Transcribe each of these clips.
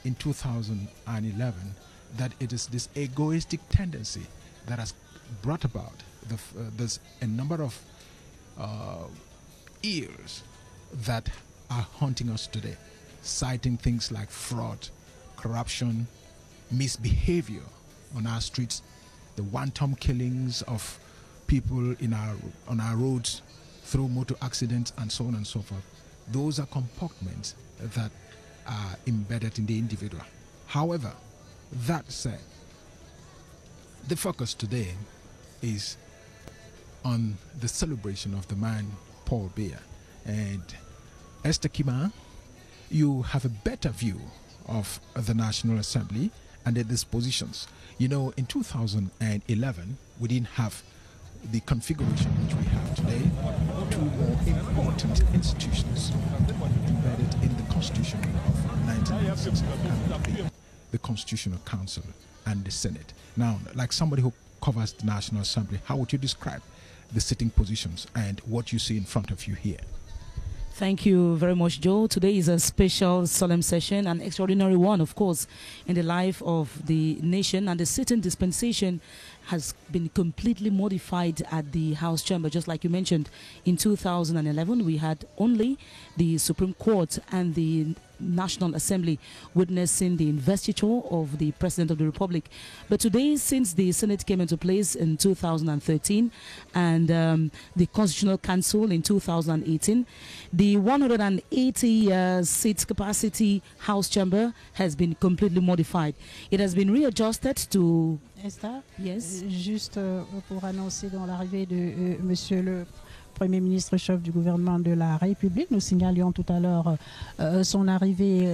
in 2011 that it is this egoistic tendency that has brought about there's a number of ills that are haunting us today, citing things like fraud, corruption, misbehavior on our streets, the wanton killings of people on our roads through motor accidents and so on and so forth. Those are comportments that are embedded in the individual. However, that said, the focus today is on the celebration of the man Paul Biya. And Esther Kima, you have a better view of the National Assembly and their dispositions. You know, in 2011, we didn't have the configuration which we have today. Two more important institutions embedded in the Constitution of 1996, the Constitutional Council and the Senate. Now, like somebody who covers the National Assembly, how would you describe the sitting positions and what you see in front of you here? Thank you very much, Joe. Today is a special solemn session, an extraordinary one, of course, in the life of the nation. And the sitting dispensation has been completely modified at the House chamber. Just like you mentioned, in 2011, we had only the Supreme Court and the National Assembly witnessing the investiture of the President of the Republic. But today, since the Senate came into place in 2013 and the Constitutional Council in 2018, the 180 seats capacity House chamber has been completely modified. It has been readjusted to... Esther, yes. Juste pour annoncer dans l'arrivée de Monsieur le Premier ministre chef du gouvernement de la République. Nous signalions tout à l'heure son arrivée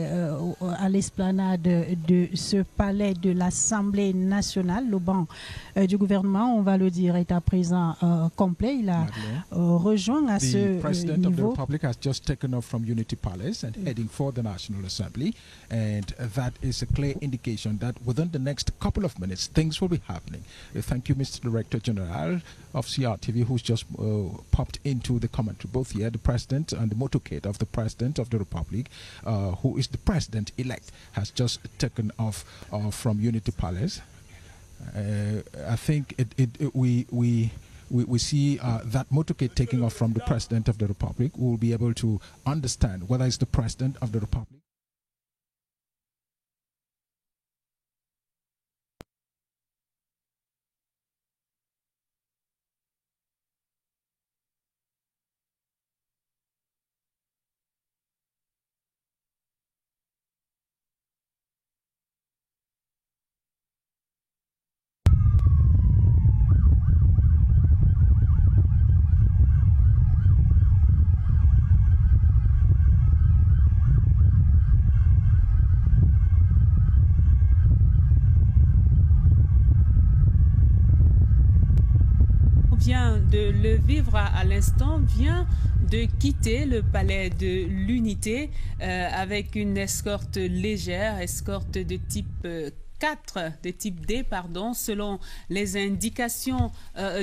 à l'esplanade de ce palais de l'Assemblée nationale. Le banc du gouvernement, on va le dire, est à présent complet. Il a rejoint à ce niveau. The President of the Republic has just taken off from Unity Palace and heading for the National Assembly. And that is a clear indication that within the next couple of minutes, things will be happening. Thank you, Mr. Director General of CRTV, who's just popped into the commentary, both here, the President and the motorcade of the President of the Republic, who is the President-elect, has just taken off from Unity Palace. I think we see that motorcade taking off from the President of the Republic. We'll be able to understand whether it's the President of the Republic. De le vivre à l'instant, vient de quitter le palais de l'Unité avec une escorte légère, escorte de type 4, de type D, pardon, selon les indications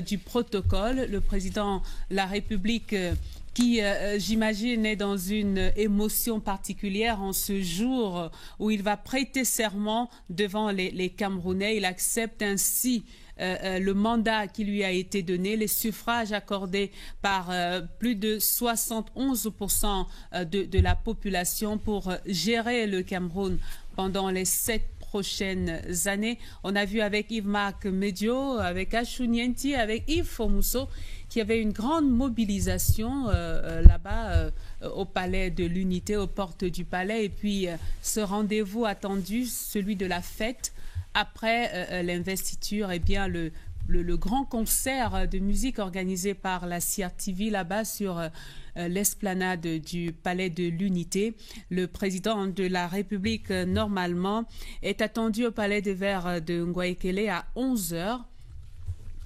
du protocole. Le président de la République qui, j'imagine, est dans une émotion particulière en ce jour où il va prêter serment devant les Camerounais. Il accepte ainsi le mandat qui lui a été donné, les suffrages accordés par plus de 71% de la population pour gérer le Cameroun pendant les 7 prochaines années. On a vu avec Yves-Marc Medio, avec Achunienti, avec Yves Fomusso, qu'il y avait une grande mobilisation là-bas au palais de l'Unité, aux portes du palais. Et puis ce rendez-vous attendu, celui de la fête, après l'investiture, eh bien le grand concert de musique organisé par la CRTV là-bas sur l'esplanade du Palais de l'Unité. Le président de la République, normalement, est attendu au Palais des Verts de Ngouaekele à 11h.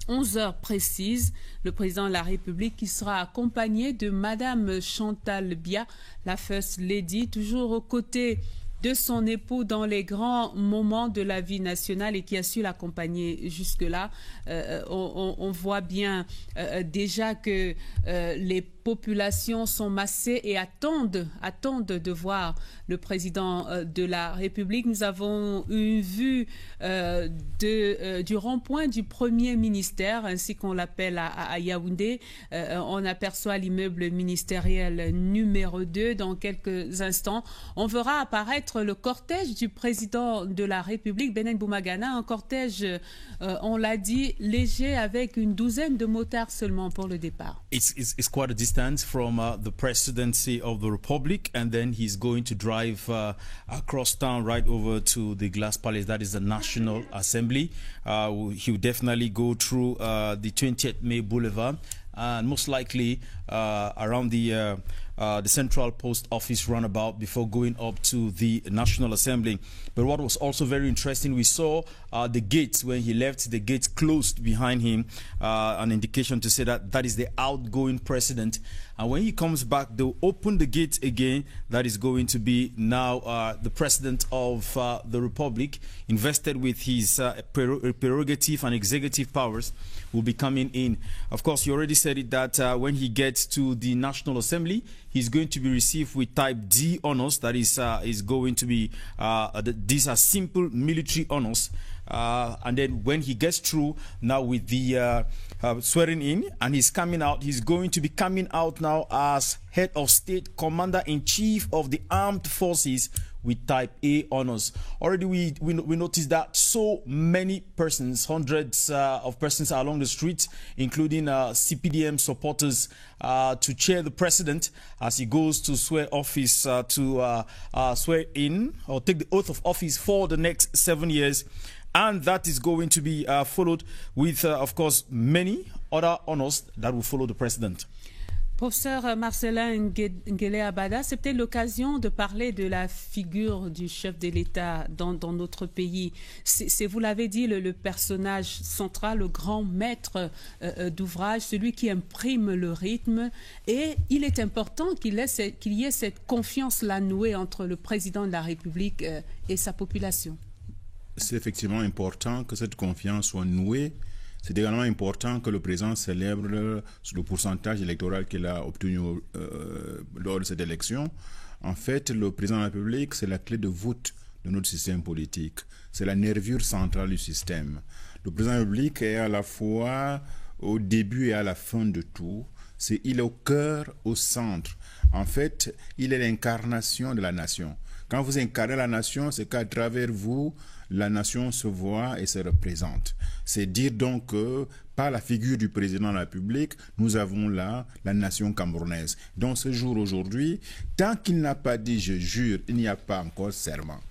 11h précises, le président de la République qui sera accompagné de Madame Chantal Biya, la First Lady, toujours aux côtés de son époux dans les grands moments de la vie nationale et qui a su l'accompagner jusque-là. On voit bien déjà que les populations sont massées et attendent de voir le président de la République. Nous avons une vue du rond-point du premier ministère, ainsi qu'on l'appelle à Yaoundé. On aperçoit l'immeuble ministériel numéro 2. Dans quelques instants, on verra apparaître le cortège du président de la République, Benin Boumagana, un cortège, on l'a dit, léger, avec une douzaine de motards seulement pour le départ. It's quite a distance from the presidency of the Republic, and then he's going to drive across town right over to the Glass Palace, that is the National Assembly. He will definitely go through the 20th May Boulevard, and most likely around the Central Post Office runabout before going up to the National Assembly. But what was also very interesting, we saw the gates when he left, the gates closed behind him, an indication to say that that is the outgoing president. And when he comes back, they'll open the gate again. That is going to be now the president of the Republic, invested with his prerogative and executive powers, will be coming in. Of course, you already said it that when he gets to the National Assembly, he's going to be received with type D honors. That is going to be, these are simple military honors. And then when he gets through now with the swearing in and he's coming out, he's going to be coming out now as head of state, commander-in-chief of the armed forces with type A honors. Already we noticed that so many persons, hundreds of persons are along the streets, including CPDM supporters, to cheer the president as he goes to swear office, to swear in or take the oath of office for the next 7 years. And that is going to be followed with, of course, many other honors that will follow the president. Professeur Marcelin Nguele Abada, c'est peut-être l'occasion de parler de la figure du chef de l'État dans notre pays. C'est, vous l'avez dit, le personnage central, le grand maître d'ouvrage, celui qui imprime le rythme. Et il est important qu'il y ait cette confiance-là nouée entre le président de la République et sa population. C'est effectivement important que cette confiance soit nouée. C'est également important que le président célèbre le pourcentage électoral qu'il a obtenu lors de cette élection. En fait, le président de la République, c'est la clé de voûte de notre système politique. C'est la nervure centrale du système. Le président de la République est à la fois au début et à la fin de tout. Il est au cœur, au centre. En fait, il est l'incarnation de la nation. Quand vous incarnez la nation, c'est qu'à travers vous, la nation se voit et se représente. C'est dire donc que par la figure du président de la République, nous avons là la nation camerounaise. Donc ce jour aujourd'hui, tant qu'il n'a pas dit « je jure », il n'y a pas encore serment.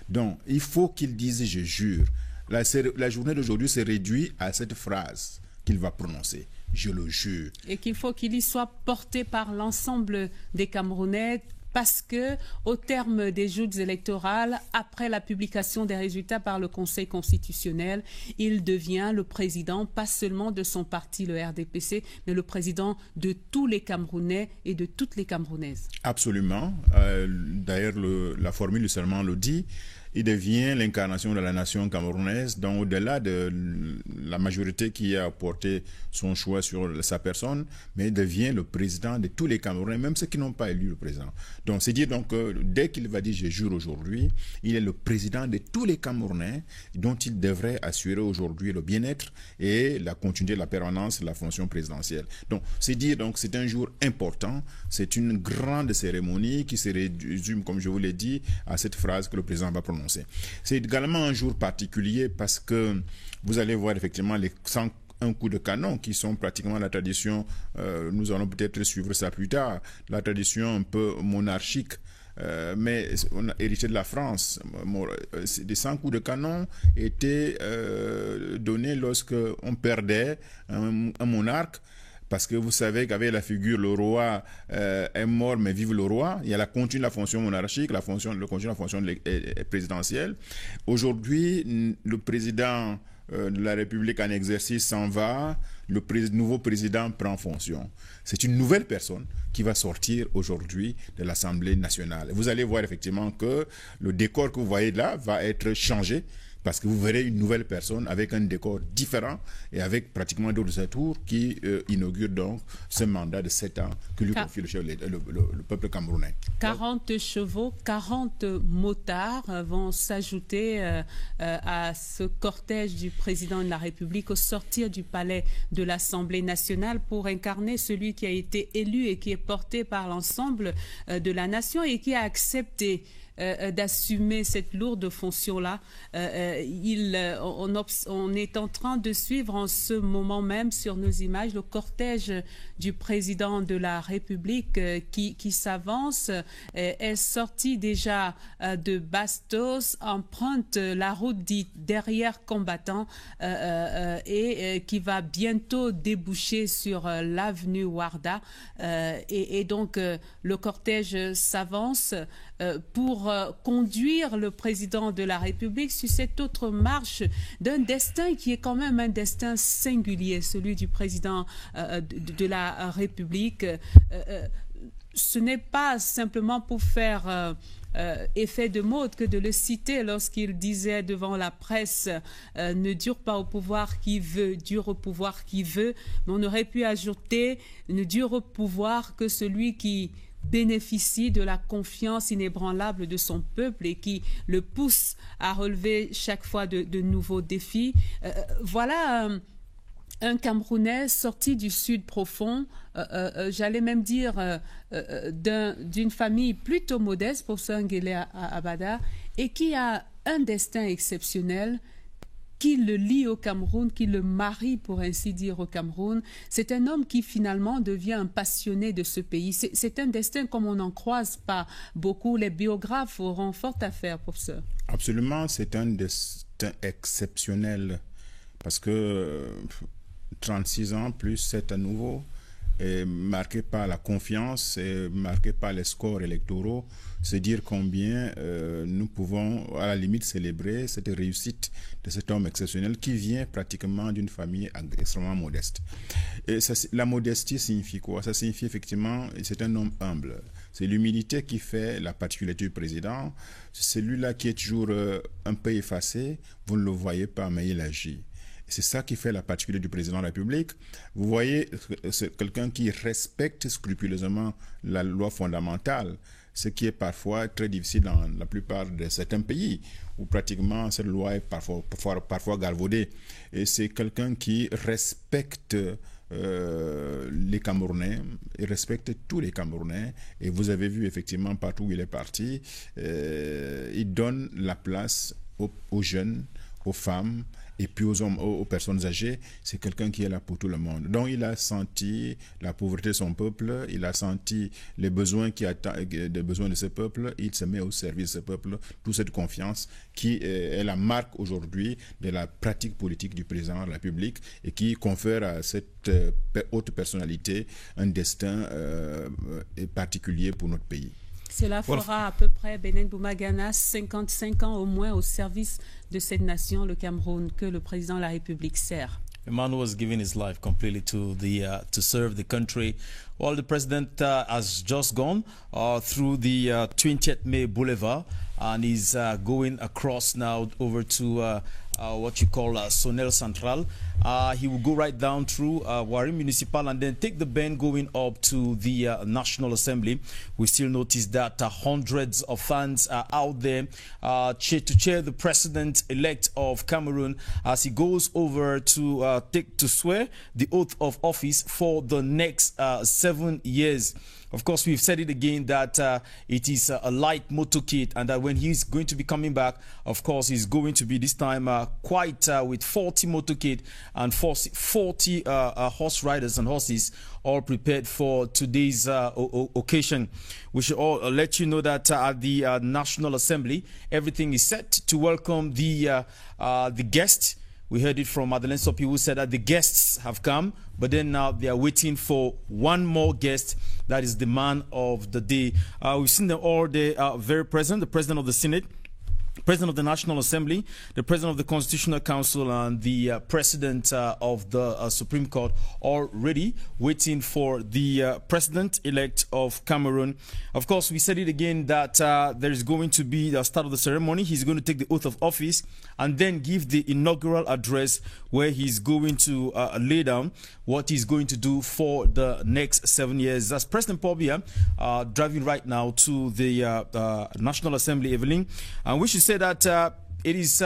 Donc il faut qu'il dise « je jure ». La journée d'aujourd'hui se réduit à cette phrase qu'il va prononcer. Je le jure. Et qu'il faut qu'il y soit porté par l'ensemble des Camerounais, parce que, au terme des joutes électorales, après la publication des résultats par le Conseil constitutionnel, il devient le président, pas seulement de son parti, le RDPC, mais le président de tous les Camerounais et de toutes les Camerounaises. Absolument. D'ailleurs, la formule du serment le dit. Il devient l'incarnation de la nation camerounaise, donc au-delà de la majorité qui a porté son choix sur sa personne, mais il devient le président de tous les Camerounais, même ceux qui n'ont pas élu le président. Donc c'est dire donc que dès qu'il va dire « je jure aujourd'hui », il est le président de tous les Camerounais dont il devrait assurer aujourd'hui le bien-être et la continuité, la permanence de la fonction présidentielle. Donc c'est dire donc c'est un jour important, c'est une grande cérémonie qui se résume, comme je vous l'ai dit, à cette phrase que le président va prononcer. C'est également un jour particulier parce que vous allez voir effectivement les 101 coups de canon qui sont pratiquement la tradition, nous allons peut-être suivre ça plus tard, la tradition un peu monarchique, mais on a hérité de la France. Les 100 coups de canon étaient donnés lorsque on perdait un monarque. Parce que vous savez qu'avec la figure, le roi est mort, mais vive le roi. Il y a la continue de la fonction monarchique, le continue de la fonction présidentielle. Aujourd'hui, le président de la République en exercice s'en va. le nouveau président prend fonction. C'est une nouvelle personne qui va sortir aujourd'hui de l'Assemblée nationale. Vous allez voir effectivement que le décor que vous voyez là va être changé, parce que vous verrez une nouvelle personne avec un décor différent et avec pratiquement d'autres atours qui inaugure donc ce mandat de 7 ans que lui confie le peuple camerounais. 40 chevaux, 40 motards vont s'ajouter à ce cortège du président de la République au sortir du palais de l'Assemblée nationale pour incarner celui qui a été élu et qui est porté par l'ensemble de la nation et qui a accepté d'assumer cette lourde fonction-là. On est en train de suivre en ce moment même sur nos images le cortège du président de la République qui s'avance, est sorti déjà de Bastos, emprunte la route dite derrière combattant et qui va bientôt déboucher sur l'avenue Warda. Et donc le cortège s'avance pour conduire le président de la République sur cette autre marche d'un destin qui est quand même un destin singulier, celui du président de la République. Ce n'est pas simplement pour faire effet de mode que de le citer lorsqu'il disait devant la presse ne dure pas au pouvoir qui veut, dure au pouvoir qui veut. Mais on aurait pu ajouter ne dure au pouvoir que celui qui bénéficie de la confiance inébranlable de son peuple et qui le pousse à relever chaque fois de nouveaux défis. Voilà un Camerounais sorti du Sud profond, j'allais même dire d'une famille plutôt modeste pour Nguélé Abada, et qui a un destin exceptionnel qui le lie au Cameroun, qui le marie, pour ainsi dire, au Cameroun. C'est un homme qui, finalement, devient un passionné de ce pays. C'est un destin comme on n'en croise pas beaucoup. Les biographes auront fort à faire pour ça. Absolument, c'est un destin exceptionnel. Parce que 36 ans plus 7 à nouveau, est marqué par la confiance, est marqué par les scores électoraux. C'est dire combien nous pouvons à la limite célébrer cette réussite de cet homme exceptionnel qui vient pratiquement d'une famille extrêmement modeste. Et ça, la modestie signifie quoi? Ça signifie effectivement, c'est un homme humble. C'est l'humilité qui fait la particularité du président. C'est celui-là qui est toujours un peu effacé, vous ne le voyez pas, mais il agit. C'est ça qui fait la particularité du président de la République. Vous voyez, c'est quelqu'un qui respecte scrupuleusement la loi fondamentale, ce qui est parfois très difficile dans la plupart de certains pays, où pratiquement cette loi est parfois galvaudée. Et c'est quelqu'un qui respecte les Camerounais, il respecte tous les Camerounais, et vous avez vu effectivement partout où il est parti, il donne la place aux jeunes, aux femmes, et puis aux hommes, aux personnes âgées. C'est quelqu'un qui est là pour tout le monde. Donc il a senti la pauvreté de son peuple, il a senti les besoins de ce peuple, il se met au service de ce peuple. Toute cette confiance qui est la marque aujourd'hui de la pratique politique du président de la République et qui confère à cette haute personnalité un destin particulier pour notre pays. Cela fera à peu près, Benin Boumagana, 55 ans au moins au service de cette nation, le Cameroun, que le président de la République sert. A man who has given his life completely to serve the country. Well, the president has just gone through the 20th May Boulevard and is going across now over to what you call Sonel Central. He will go right down through Warim Municipal and then take the bend going up to the National Assembly. We still notice that hundreds of fans are out there to cheer the president-elect of Cameroon as he goes over to swear the oath of office for the next 7 years. Of course, we've said it again that it is a light motorcade and that when he's going to be coming back, of course, he's going to be this time quite with 40 motorcade and 40 horse riders and horses all prepared for today's occasion. We should all let you know that at the National Assembly, everything is set to welcome the guests. We heard it from Madeleine Sopi, who said that the guests have come, but then now they are waiting for one more guest. That is the man of the day. We've seen them all. They are very present. The President of the Senate, President of the National Assembly, the President of the Constitutional Council, and the President of the Supreme Court all ready, waiting for the President-elect of Cameroon. Of course, we said it again that there is going to be the start of the ceremony. He's going to take the oath of office and then give the inaugural address where he's going to lay down what he's going to do for the next 7 years. That's President Paul Biya driving right now to the National Assembly, Evelyn. And we should say that it is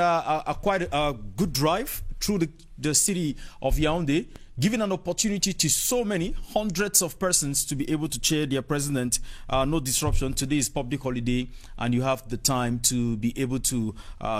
quite a good drive through the city of Yaoundé, giving an opportunity to so many hundreds of persons to be able to cheer their president. No disruption. Today is public holiday and you have the time to be able to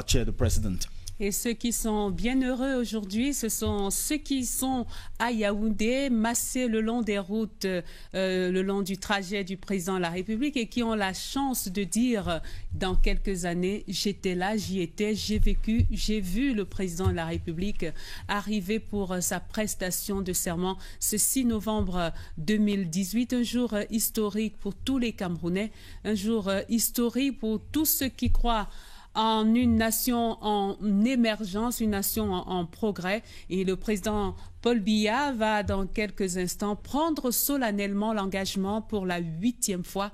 cheer the president. Et ceux qui sont bien heureux aujourd'hui, ce sont ceux qui sont à Yaoundé, massés le long des routes, le long du trajet du président de la République et qui ont la chance de dire dans quelques années, j'étais là, j'y étais, j'ai vécu, j'ai vu le président de la République arriver pour sa prestation de serment ce 6 novembre 2018, un jour historique pour tous les Camerounais, un jour historique pour tous ceux qui croient en une nation en émergence, une nation en progrès. Et le président Paul Biya va dans quelques instants prendre solennellement l'engagement pour la 8e fois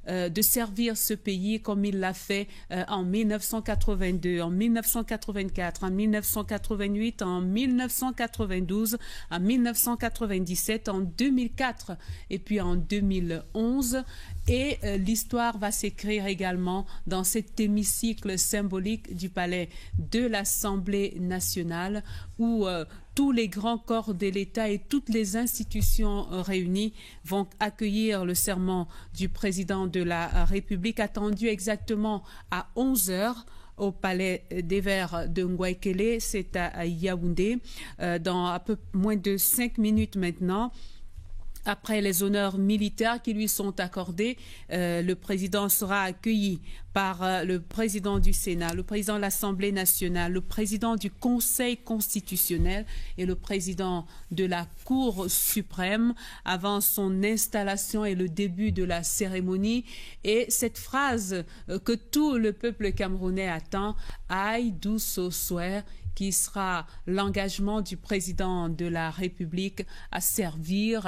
de servir ce pays comme il l'a fait en 1982, en 1984, en 1988, en 1992, en 1997, en 2004 et puis en 2011. Et l'histoire va s'écrire également dans cet hémicycle symbolique du palais de l'Assemblée nationale où tous les grands corps de l'État et toutes les institutions réunies vont accueillir le serment du président de la République attendu exactement à 11h au palais des Verts de Ngouaikele, c'est à Yaoundé, dans un peu moins de 5 minutes maintenant. Après les honneurs militaires qui lui sont accordés, le président sera accueilli par le président du Sénat, le président de l'Assemblée nationale, le président du Conseil constitutionnel et le président de la Cour suprême avant son installation et le début de la cérémonie. Et cette phrase que tout le peuple camerounais attend, « Aïe douce au soir », qui sera l'engagement du président de la République à servir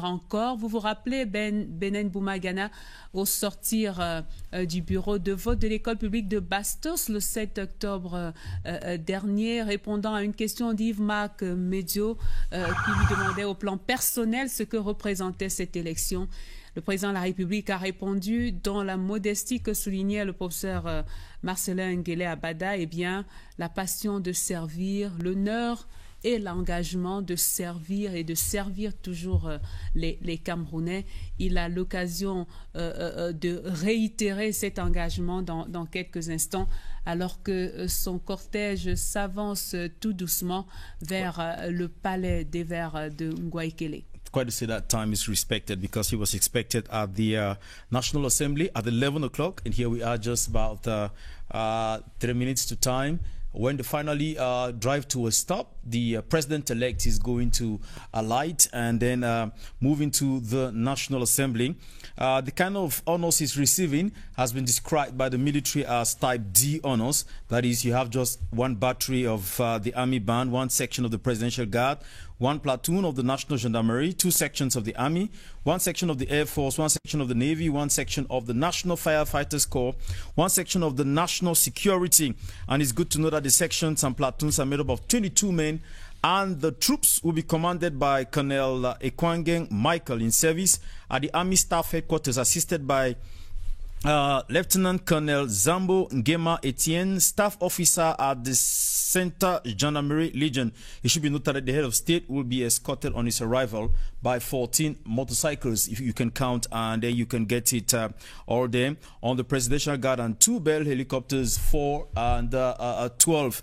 encore. Vous vous rappelez Benen Boumagana au sortir du bureau de vote de l'école publique de Bastos le 7 octobre dernier, répondant à une question d'Yves-Marc Médio qui lui demandait au plan personnel ce que représentait cette élection. Le président de la République a répondu dans la modestie que soulignait le professeur Marcelin Nguele Abada, eh bien, la passion de servir, l'honneur et l'engagement de servir et de servir toujours les Camerounais. Il a l'occasion de réitérer cet engagement dans quelques instants alors que son cortège s'avance tout doucement vers le palais des Verts de Ngouaikele. Quite to say that time is respected because he was expected at the National Assembly at 11 o'clock, and here we are just about 3 minutes to time. When they finally drive to a stop, the president-elect is going to alight and then move into the National Assembly. The kind of honors he's receiving has been described by the military as Type D honors. That is, you have just one battery of the Army Band, one section of the Presidential Guard, one platoon of the National Gendarmerie, 2 sections of the Army, 1 section of the Air Force, 1 section of the Navy, 1 section of the National Firefighters Corps, 1 section of the National Security. And it's good to know that the sections and platoons are made up of 22 men, and the troops will be commanded by Colonel Ekwangeng Michael in service at the Army Staff Headquarters, assisted by Lieutenant Colonel Zambo Ngema Etienne, Staff Officer at the Center Gendarmerie Legion. It should be noted that the head of state will be escorted on his arrival by 14 motorcycles, if you can count, and then you can get it all there on the Presidential Guard, and 2 Bell helicopters, 4 and 12.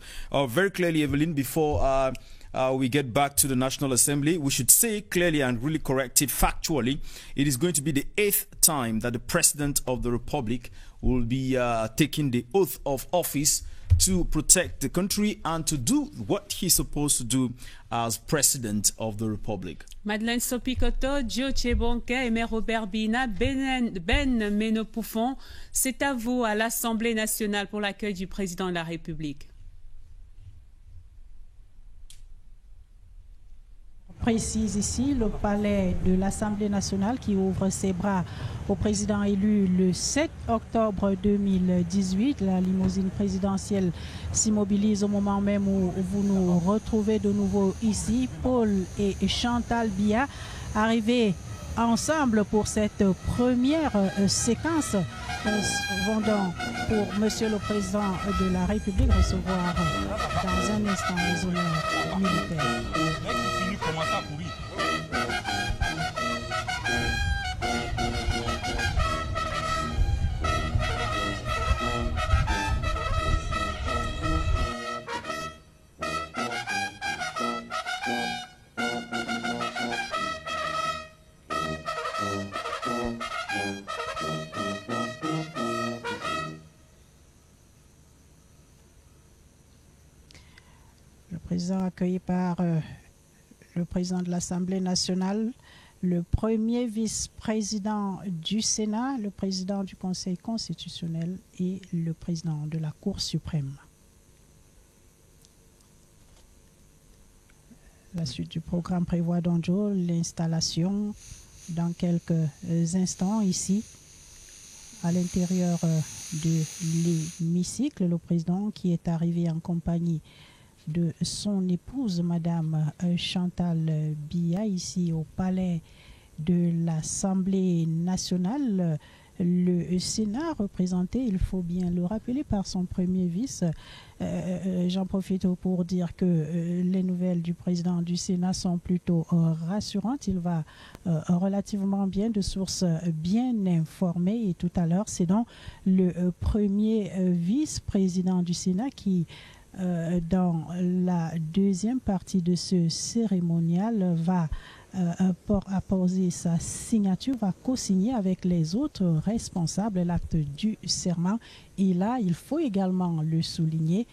Very clearly, Evelyn, before we get back to the National Assembly, we should say clearly and really correct it factually. It is going to be the 8th time that the President of the Republic will be taking the oath of office to protect the country and to do what he's supposed to do as President of the Republic. Madeleine Sopikoto, Joe Chebonke, Aimé Robert Bina, Ben Menopoufon, c'est à vous à l'Assemblée nationale pour l'accueil du Président de la République. Précise ici le palais de l'Assemblée nationale qui ouvre ses bras au président élu le 7 octobre 2018. La limousine présidentielle s'immobilise au moment même où vous nous retrouvez de nouveau ici. Paul et Chantal Biya arrivés ensemble pour cette première séquence. Vont donc pour Monsieur le Président de la République recevoir dans un instant les honneurs militaires. Le président accueilli par le président de l'Assemblée nationale, le premier vice-président du Sénat, le président du Conseil constitutionnel et le président de la Cour suprême. La suite du programme prévoit donc l'installation dans quelques instants ici à l'intérieur de l'hémicycle. Le président qui est arrivé en compagnie de son épouse, Madame Chantal Biya, ici au palais de l'Assemblée nationale. Le Sénat représenté, il faut bien le rappeler, par son premier vice. J'en profite pour dire que les nouvelles du président du Sénat sont plutôt rassurantes. Il va relativement bien, de sources bien informées. Et tout à l'heure, c'est donc le premier vice-président du Sénat qui, dans la deuxième partie de ce cérémonial, va apposer sa signature, va co-signer avec les autres responsables l'acte du serment. Et là, il faut également le souligner,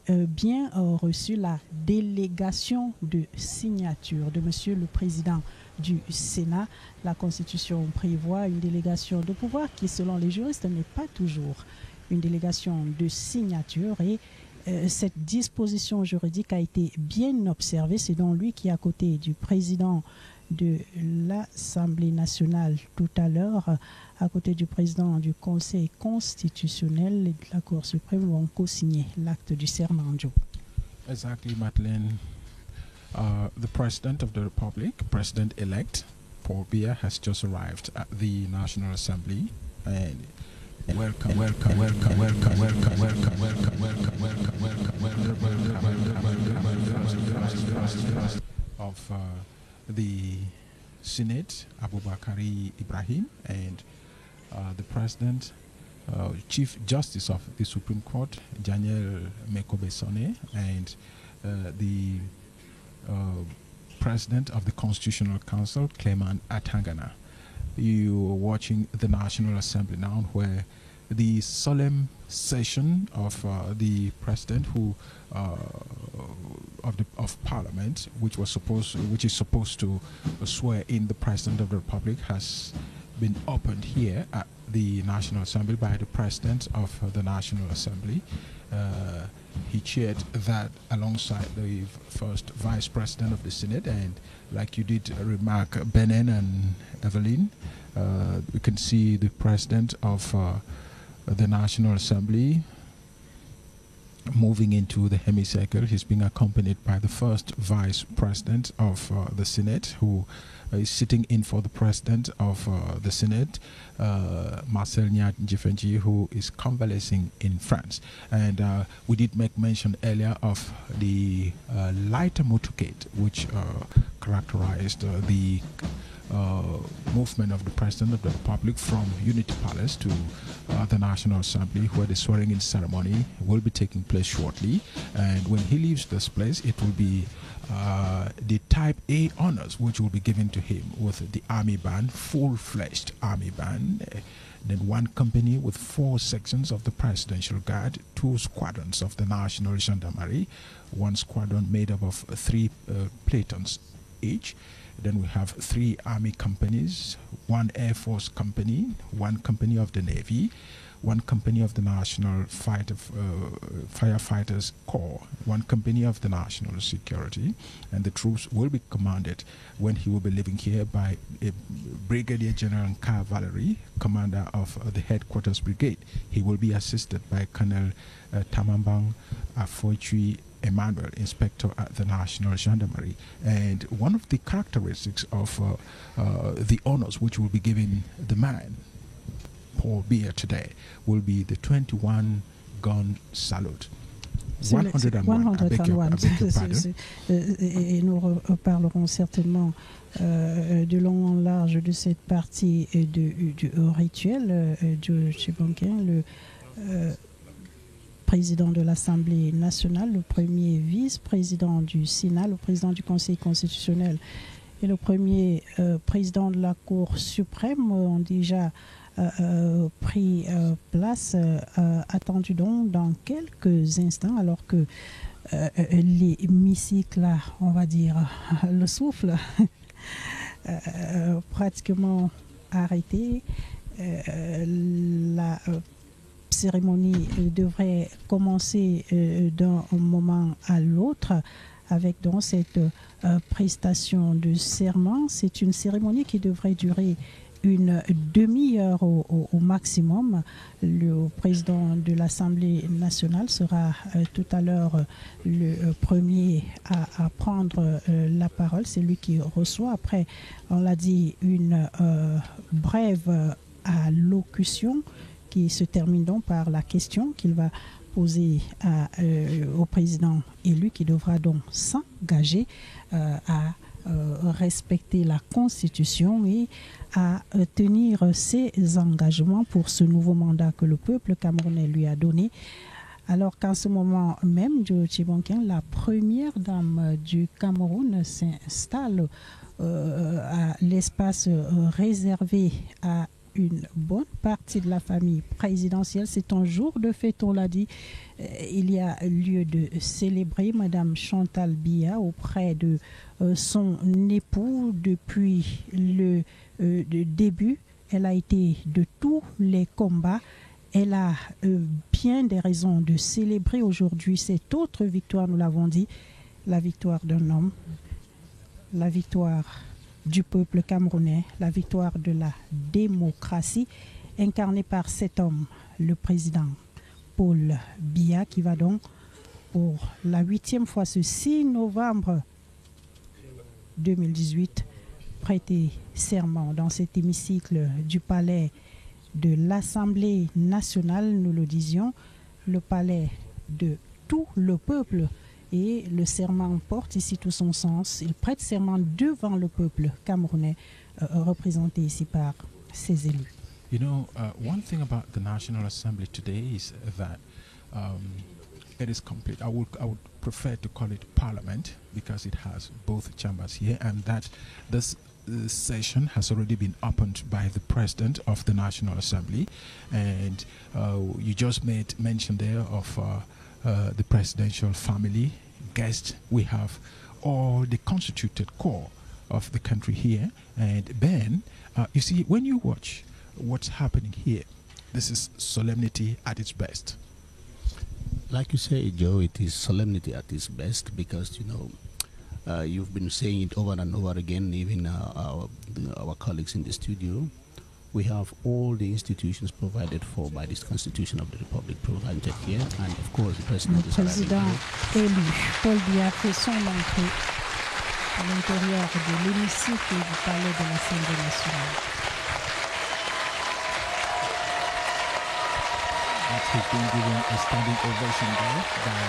bien reçu la délégation de signature de Monsieur le Président du Sénat. La Constitution prévoit une délégation de pouvoir qui, selon les juristes, n'est pas toujours une délégation de signature. Et cette disposition juridique a été bien observée. C'est donc lui qui, à côté du président de l'Assemblée nationale tout à l'heure, à côté du président du Conseil constitutionnel et de la Cour suprême, vont co-signer l'acte du serment. Exactly, Madeleine. The President of the Republic, President-elect Paul Biya, has just arrived at the National Assembly. And welcome of the Senate, Aboubakari Ibrahim, and the President, Chief Justice of the Supreme Court, Daniel Mekobe-Sone, and the President of the Constitutional Council, Clement Atangana. You are watching the National Assembly now, where the solemn session of the President, who of Parliament, which is supposed to swear in the President of the Republic, has been opened here at the National Assembly by the President of the National Assembly. He chaired that alongside the first Vice President of the Senate, and like you did remark, Benin and Evelyn, we can see the President of the National Assembly moving into the hemicycle. He's being accompanied by the first Vice President of the Senate, who is sitting in for the President of the Senate, Marcel Njifenji, who is convalescing in France. And we did make mention earlier of the lighter motorcade, which characterized the movement of the President of the Republic from Unity Palace to the National Assembly, where the swearing-in ceremony will be taking place shortly. And when he leaves this place, it will be the Type A honors, which will be given to him with the Army Band, full-fledged Army Band. Then one company with 4 sections of the Presidential Guard, 2 squadrons of the National Gendarmerie, 1 squadron made up of 3 platoons each. Then we have 3 army companies, 1 Air Force company, 1 company of the Navy, 1 company of the National Firefighters Corps, 1 company of the National Security, and the troops will be commanded when he will be living here by a Brigadier General Nka Valerie, commander of the Headquarters Brigade. He will be assisted by Colonel Tamambang Afoichui Emmanuel, inspector at the National Gendarmerie. And one of the characteristics of the honors which will be given the man, Paul Biya, today will be the 21-gun salute. 101, et nous reparlerons certainement de long en large de cette partie du rituel de Chibankin, le président de l'Assemblée nationale, le premier vice-président du Sénat, le président du Conseil constitutionnel et le premier président de la Cour suprême ont déjà pris place, attendu donc dans quelques instants, alors que l'hémicycle, on va dire, le souffle pratiquement arrêté. La cérémonie devrait commencer d'un moment à l'autre avec donc cette prestation de serment. C'est une cérémonie qui devrait durer une demi-heure au maximum. Le président de l'Assemblée nationale sera tout à l'heure le premier à prendre la parole. C'est lui qui reçoit. Après, on l'a dit, une brève allocution qui se termine donc par la question qu'il va poser au président élu, qui devra donc s'engager à respecter la Constitution et à tenir ses engagements pour ce nouveau mandat que le peuple camerounais lui a donné. Alors qu'en ce moment même, Joe Tchibonkin, la première dame du Cameroun, s'installe à l'espace réservé à une bonne partie de la famille présidentielle. C'est un jour de fête, on l'a dit. Il y a lieu de célébrer Madame Chantal Biya auprès de son époux depuis le début. Elle a été de tous les combats. Elle a bien des raisons de célébrer aujourd'hui cette autre victoire, nous l'avons dit, la victoire d'un homme, la victoire du peuple camerounais, la victoire de la démocratie, incarnée par cet homme, le président Paul Biya, qui va donc pour la 8e fois ce 6 novembre 2018 prêter serment dans cet hémicycle du palais de l'Assemblée nationale, nous le disions, le palais de tout le peuple. Et le serment porte ici tout son sens. Il prête serment devant le peuple camerounais, représenté ici par ses élus. You know, one thing about the National Assembly today is that it is complete. I would prefer to call it Parliament because it has both chambers here, and that this session has already been opened by the President of the National Assembly. And you just made mention there of the presidential family guests. We have all the constituted core of the country here. And then, you see, when you watch what's happening here, this is solemnity at its best. Like you say, Joe, it is solemnity at its best because, you know, you've been saying it over and over again, even our colleagues in the studio. We have all the institutions provided for by this Constitution of the Republic provided here, and of course the President is président élu, Paul Biya, fait son entrée à l'intérieur de l'hémicycle du palais de l'Assemblée nationale. He's been given a standing ovation there by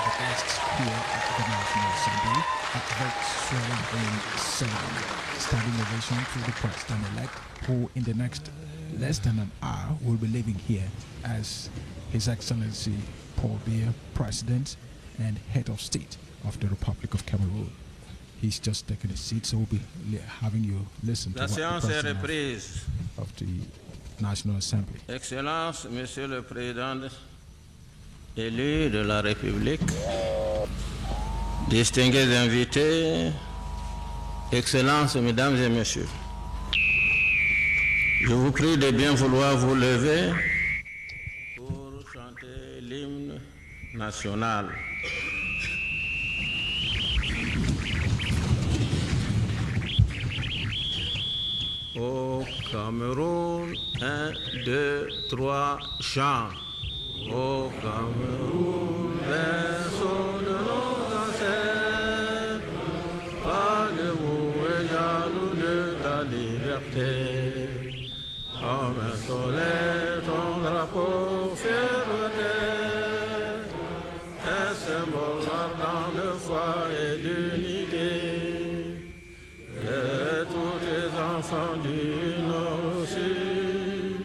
the guests here at the National Assembly. swearing in ceremony. Standing ovation to the president-elect, who in the next less than an hour will be leaving here as His Excellency Paul Biya, President and Head of State of the Republic of Cameroon. He's just taken a seat, so we'll be having you listen to what the President of the National Assembly. Excellence, Monsieur le Président élu de la République, distingués invités, Excellences, Mesdames et Messieurs, je vous prie de bien vouloir vous lever pour chanter l'hymne national. Au Cameroun, 1, 2, 3, chant. Au Cameroun, berceau de nos ancêtres, parlez-vous et jaloux de ta liberté. Comme un soleil, ton drapeau fier de terre, un symbole ardent de foi et d'unité. Et tous tes enfants du nord au sud,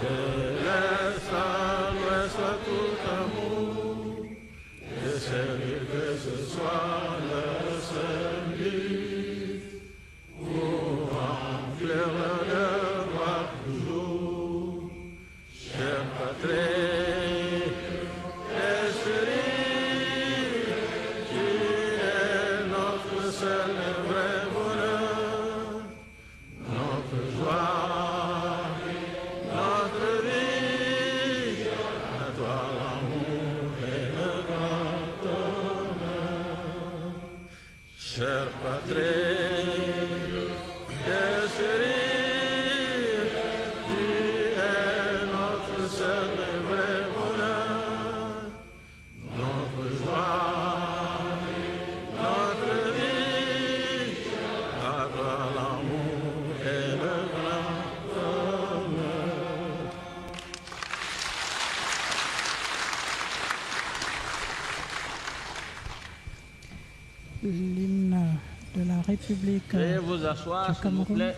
de l'est à l'ouest à tout amour, de servir que ce soit leur seul but, pour remplir leur devoir toujours, chère patrie, esprit, qui est notre seul et vrai. Chère patrie, chérie, tu es notre seul et vrai bonheur, notre joie, notre vie, à toi l'amour et le grand honneur. L'hymne de la République Veuillez vous asseoir, s'il vous plaît.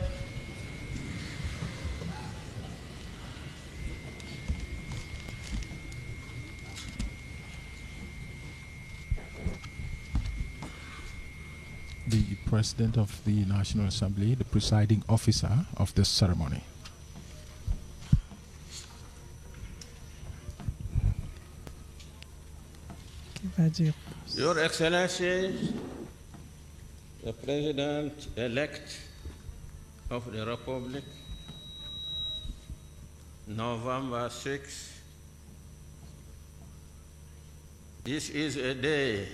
The President of the National Assembly, the presiding officer of this ceremony. Your Excellency, the President-elect of the Republic, November 6, this is a day,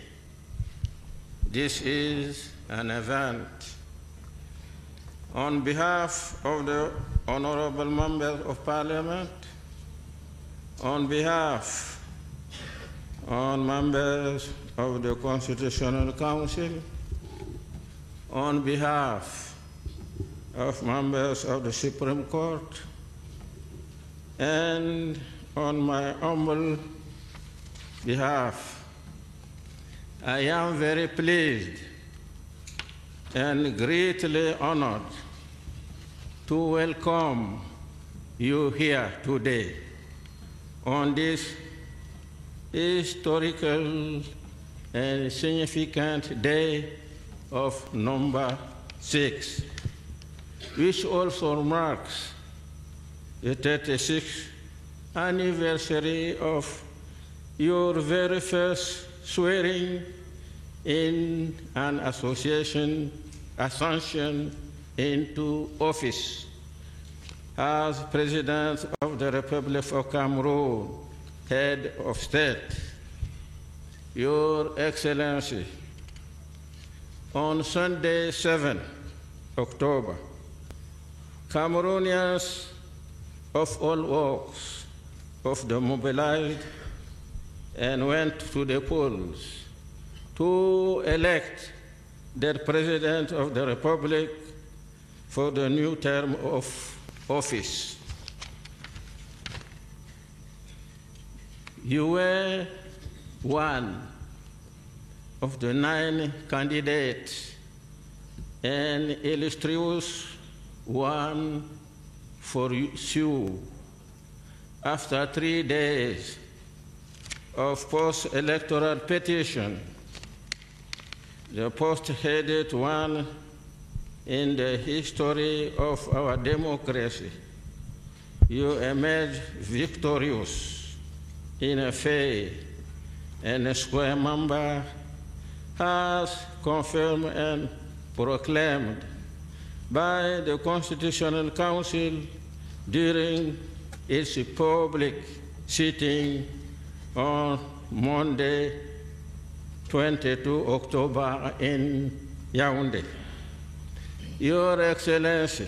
this is an event. On behalf of the honorable members of Parliament, on behalf on members of the Constitutional Council, on behalf of members of the Supreme Court, and on my humble behalf, I am very pleased and greatly honored to welcome you here today on this historical and significant day of number 6, which also marks the 36th anniversary of your very first swearing in an assumption into office as President of the Republic of Cameroon, Head of State. Your Excellency, on Sunday, 7 October, Cameroonians of all walks of the mobilized and went to the polls to elect the President of the Republic for the new term of office. You were one of the 9 candidates, an illustrious one for you. After 3 days of post-electoral petition, the post-headed one in the history of our democracy, you emerge victorious in a fair and square member has confirmed and proclaimed by the Constitutional Council during its public sitting on Monday, 22 October in Yaoundé. Your Excellency,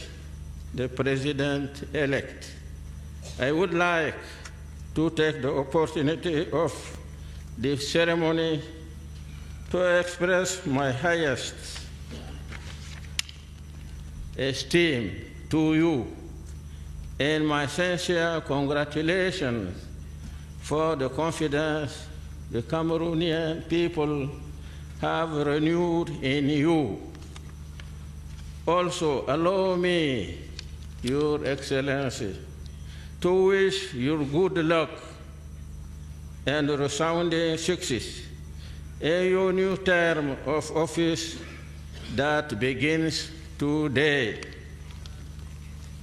the President-elect, I would like to take the opportunity of this ceremony to express my highest esteem to you and my sincere congratulations for the confidence the Cameroonian people have renewed in you. Also, allow me, Your Excellency, to wish you good luck and resounding success in your new term of office that begins today.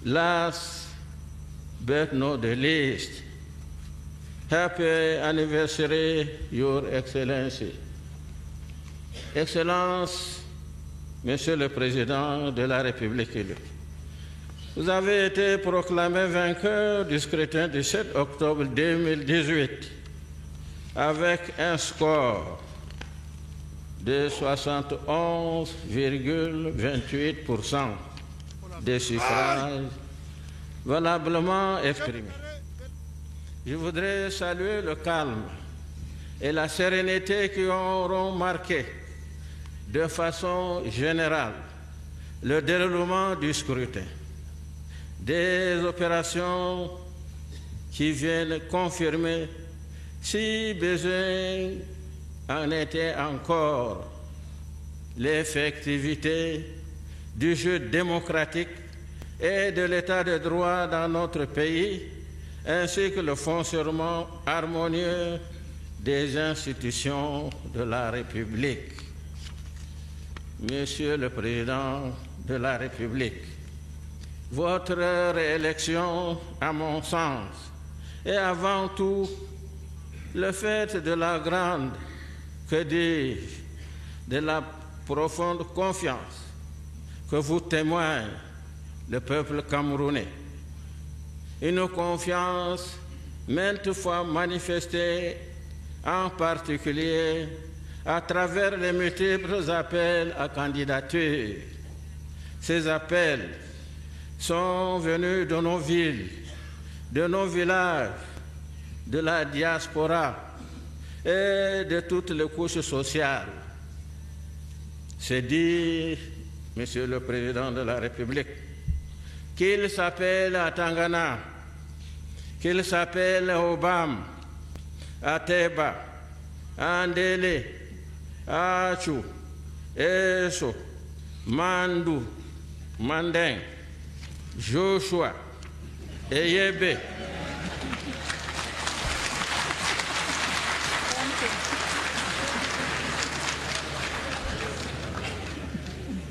Last but not the least, happy anniversary, Your Excellency. Excellence, Monsieur le Président de la République élu. Vous avez été proclamé vainqueur du scrutin du 7 octobre 2018 avec un score de 71,28% des suffrages valablement exprimés. Je voudrais saluer le calme et la sérénité qui auront marqué de façon générale le déroulement du scrutin. Des opérations qui viennent confirmer, si besoin en était encore, l'effectivité du jeu démocratique et de l'état de droit dans notre pays, ainsi que le fonctionnement harmonieux des institutions de la République. Monsieur le Président de la République, votre réélection, à mon sens, est avant tout le fait de la grande, que dis-je, de la profonde confiance que vous témoigne le peuple camerounais. Une confiance maintes fois manifestée, en particulier à travers les multiples appels à candidature. Ces appels sont venus de nos villes, de nos villages, de la diaspora et de toutes les couches sociales. C'est dire, Monsieur le Président de la République, qu'il s'appelle à Tangana, qu'il s'appelle à Obam, à Teba, à Ndele, à Achou, Eso, Mandou, Mandeng, Joshua, Eyebe,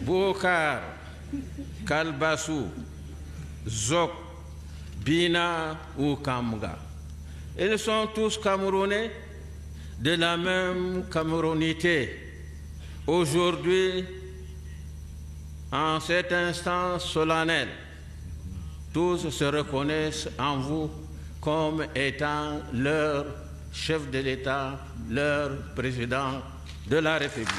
Bokar, Kalbassou, Zok, Bina ou Kamga. Ils sont tous Camerounais de la même camerounité. Aujourd'hui, en cet instant solennel, tous se reconnaissent en vous comme étant leur chef de l'État, leur président de la République.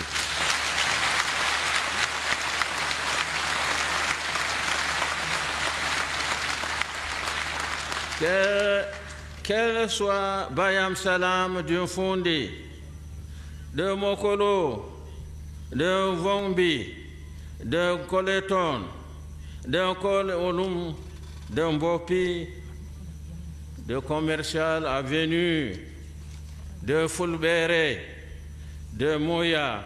Qu'elle soit Bayam Salam d'un Fondi, d'un Mokolo, d'un Vombi, d'un Coleton, d'un Col Olum, d'un Bopi, de Commercial Avenue, de Fulbéré, de Moya,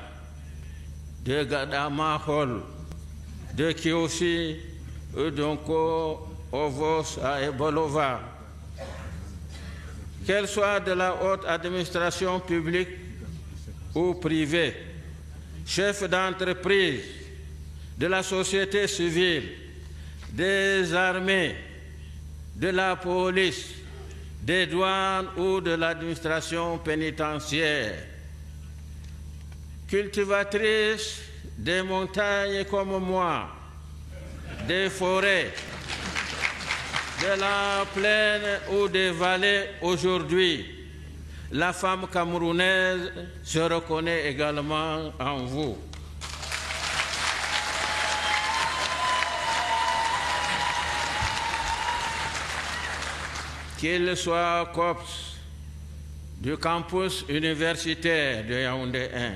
de Gadamahol, de Kiosi, Udonko, Ovos à Ebolova, qu'elle soit de la haute administration publique ou privée, chefs d'entreprise, de la société civile, des armées, de la police, des douanes ou de l'administration pénitentiaire, cultivatrices des montagnes comme moi, des forêts, de la plaine ou des vallées aujourd'hui, la femme camerounaise se reconnaît également en vous. Qu'il soit COPS, du campus universitaire de Yaoundé 1,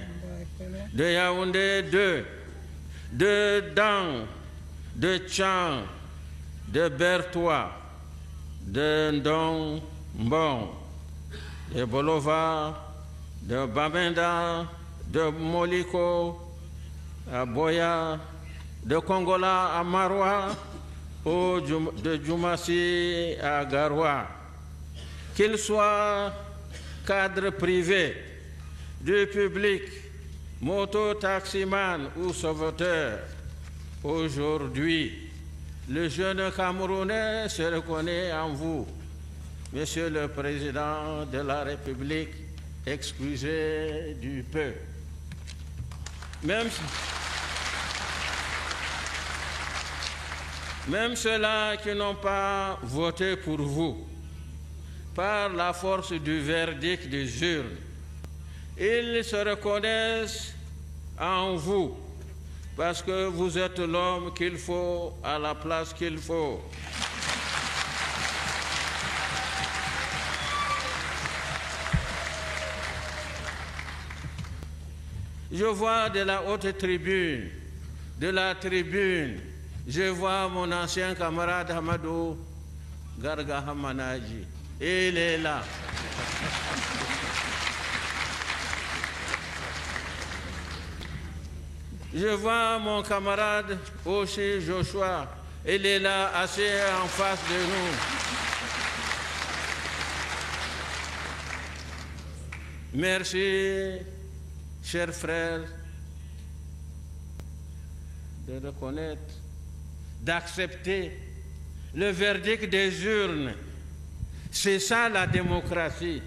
de Yaoundé 2, de Dan, de Tchan, de Bertois, de Ndong Mbong, de Bolova, de Bamenda, de Moliko, à Boya, de Kongola à Maroua, ou de Djoumassi à Garoua. Qu'il soit cadre privé, du public, moto-taximan ou sauveteur, aujourd'hui, le jeune Camerounais se reconnaît en vous. Monsieur le Président de la République, excusez du peu. Même ceux-là qui n'ont pas voté pour vous, par la force du verdict des urnes, ils se reconnaissent en vous, parce que vous êtes l'homme qu'il faut à la place qu'il faut. Je vois de la haute tribune, de la tribune, je vois mon ancien camarade Hamadou Garga Hamanaji. Il est là. Je vois mon camarade aussi Joshua. Il est là, assis en face de nous. Merci, chers frères, de reconnaître, d'accepter le verdict des urnes. C'est ça la démocratie.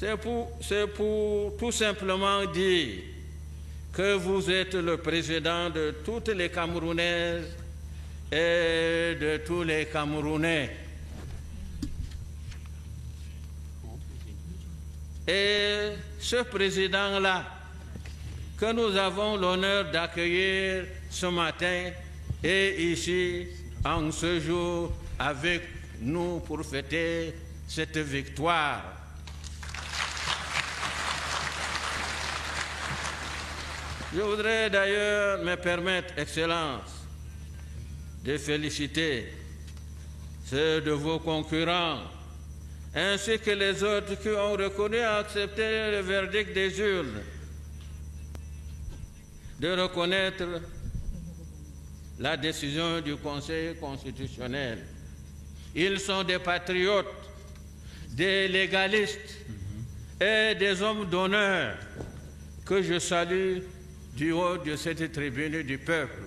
C'est pour tout simplement dire que vous êtes le président de toutes les Camerounaises et de tous les Camerounais. Et ce président-là, que nous avons l'honneur d'accueillir ce matin et ici, en ce jour, avec nous pour fêter cette victoire. Je voudrais d'ailleurs me permettre, Excellence, de féliciter ceux de vos concurrents, ainsi que les autres qui ont reconnu et accepté le verdict des urnes, de reconnaître la décision du Conseil constitutionnel. Ils sont des patriotes, des légalistes et des hommes d'honneur que je salue du haut de cette tribune du peuple.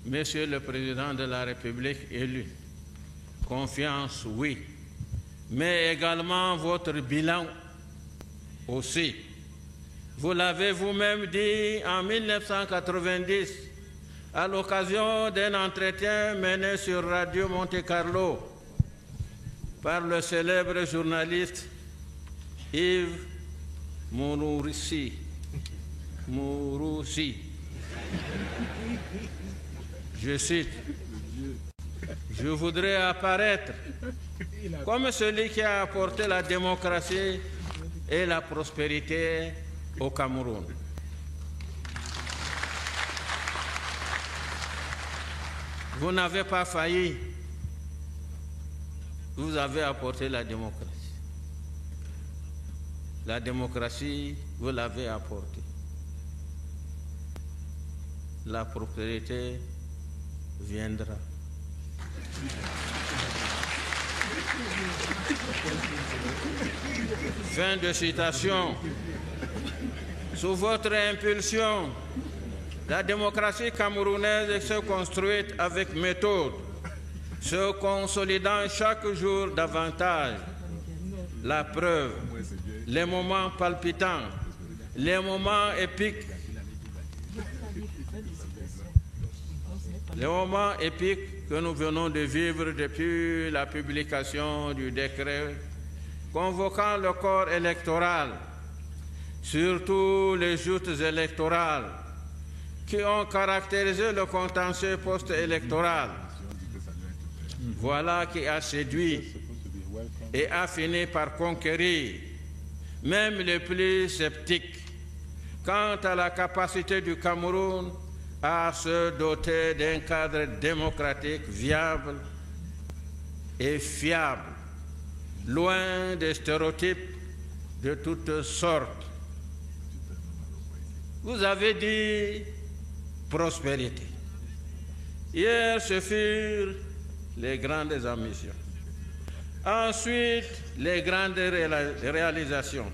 Monsieur le Président de la République élu, confiance, oui, mais également votre bilan aussi. Vous l'avez vous-même dit en 1990, à l'occasion d'un entretien mené sur Radio Monte Carlo par le célèbre journaliste Yves Mouroussi. Je cite, « Je voudrais apparaître comme celui qui a apporté la démocratie et la prospérité au Cameroun. » Vous n'avez pas failli. Vous avez apporté la démocratie. La démocratie, vous l'avez apportée. La prospérité viendra. Fin de citation. Sous votre impulsion, la démocratie camerounaise s'est construite avec méthode, se consolidant chaque jour davantage. La preuve, les moments palpitants, les moments épiques, que nous venons de vivre depuis la publication du décret convoquant le corps électoral, surtout les joutes électorales qui ont caractérisé le contentieux post-électoral. Voilà qui a séduit et a fini par conquérir même les plus sceptiques quant à la capacité du Cameroun à se doter d'un cadre démocratique viable et fiable, loin des stéréotypes de toutes sortes. Vous avez dit prospérité. Hier, ce furent les grandes ambitions. Ensuite, les grandes réalisations.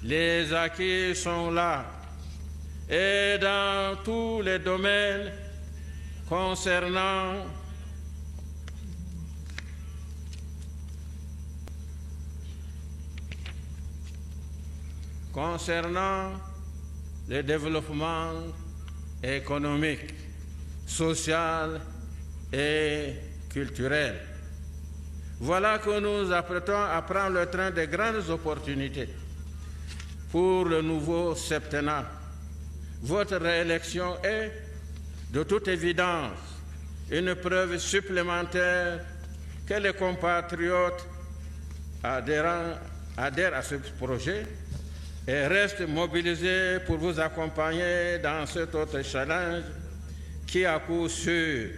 Les acquis sont là. Et dans tous les domaines concernant le développement économique, social et culturel. Voilà que nous apprêtons à prendre le train des grandes opportunités pour le nouveau septennat. Votre réélection est, de toute évidence, une preuve supplémentaire que les compatriotes adhèrent à ce projet et restent mobilisés pour vous accompagner dans cet autre challenge qui, à coup sûr,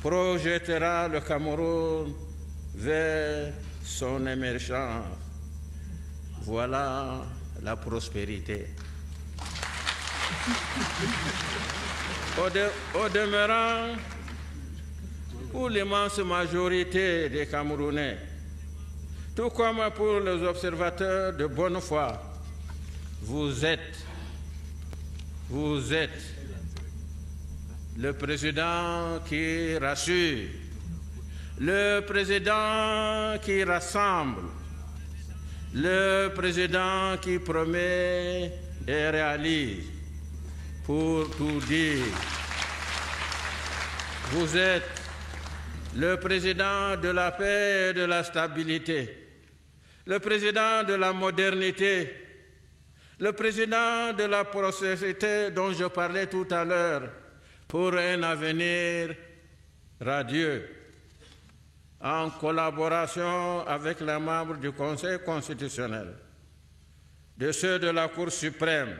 projettera le Cameroun vers son émergence. Voilà la prospérité. Au demeurant, pour l'immense majorité des Camerounais, tout comme pour les observateurs de bonne foi, vous êtes le président qui rassure, le président qui rassemble, le président qui promet et réalise. Pour tout dire, vous êtes le président de la paix et de la stabilité, le président de la modernité, le président de la prospérité dont je parlais tout à l'heure, pour un avenir radieux, en collaboration avec les membres du Conseil constitutionnel, de ceux de la Cour suprême,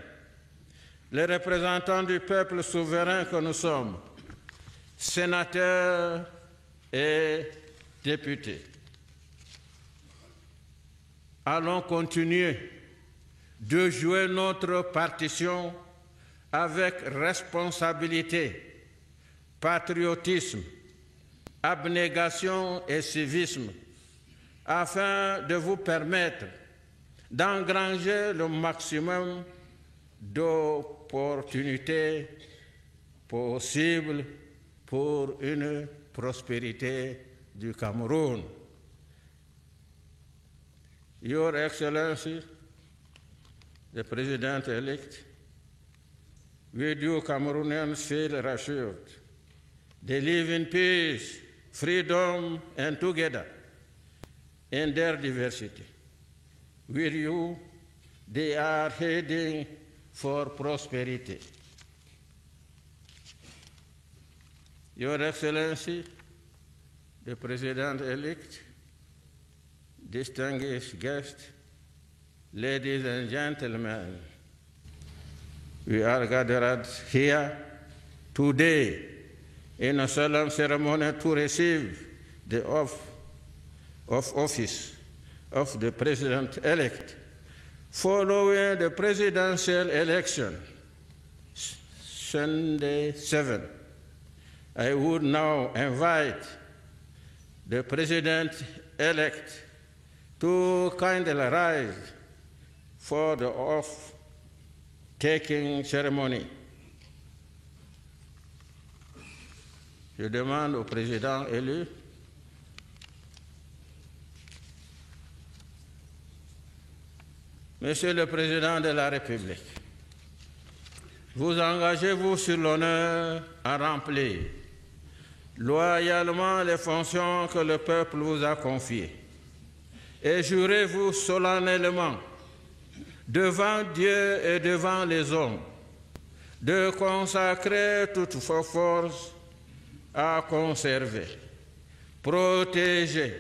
les représentants du peuple souverain que nous sommes, sénateurs et députés. Allons continuer de jouer notre partition avec responsabilité, patriotisme, abnégation et civisme, afin de vous permettre d'engranger le maximum d'opportunités possibles pour une prospérité du Cameroun. Your Excellency, the President-elect, with you Cameroonians feel reassured. They live in peace, freedom, and together in their diversity. With you, they are heading for prosperity. Your Excellency, the President-elect, distinguished guests, ladies and gentlemen, we are gathered here today in a solemn ceremony to receive the oath of office of the President-elect following the presidential election, Sunday 7. I would now invite the President-elect to kindly rise for the oath-taking ceremony. Je demande au président élu Monsieur le Président de la République, vous engagez-vous sur l'honneur à remplir loyalement les fonctions que le peuple vous a confiées et jurez-vous solennellement devant Dieu et devant les hommes de consacrer toutes vos forces à conserver, protéger,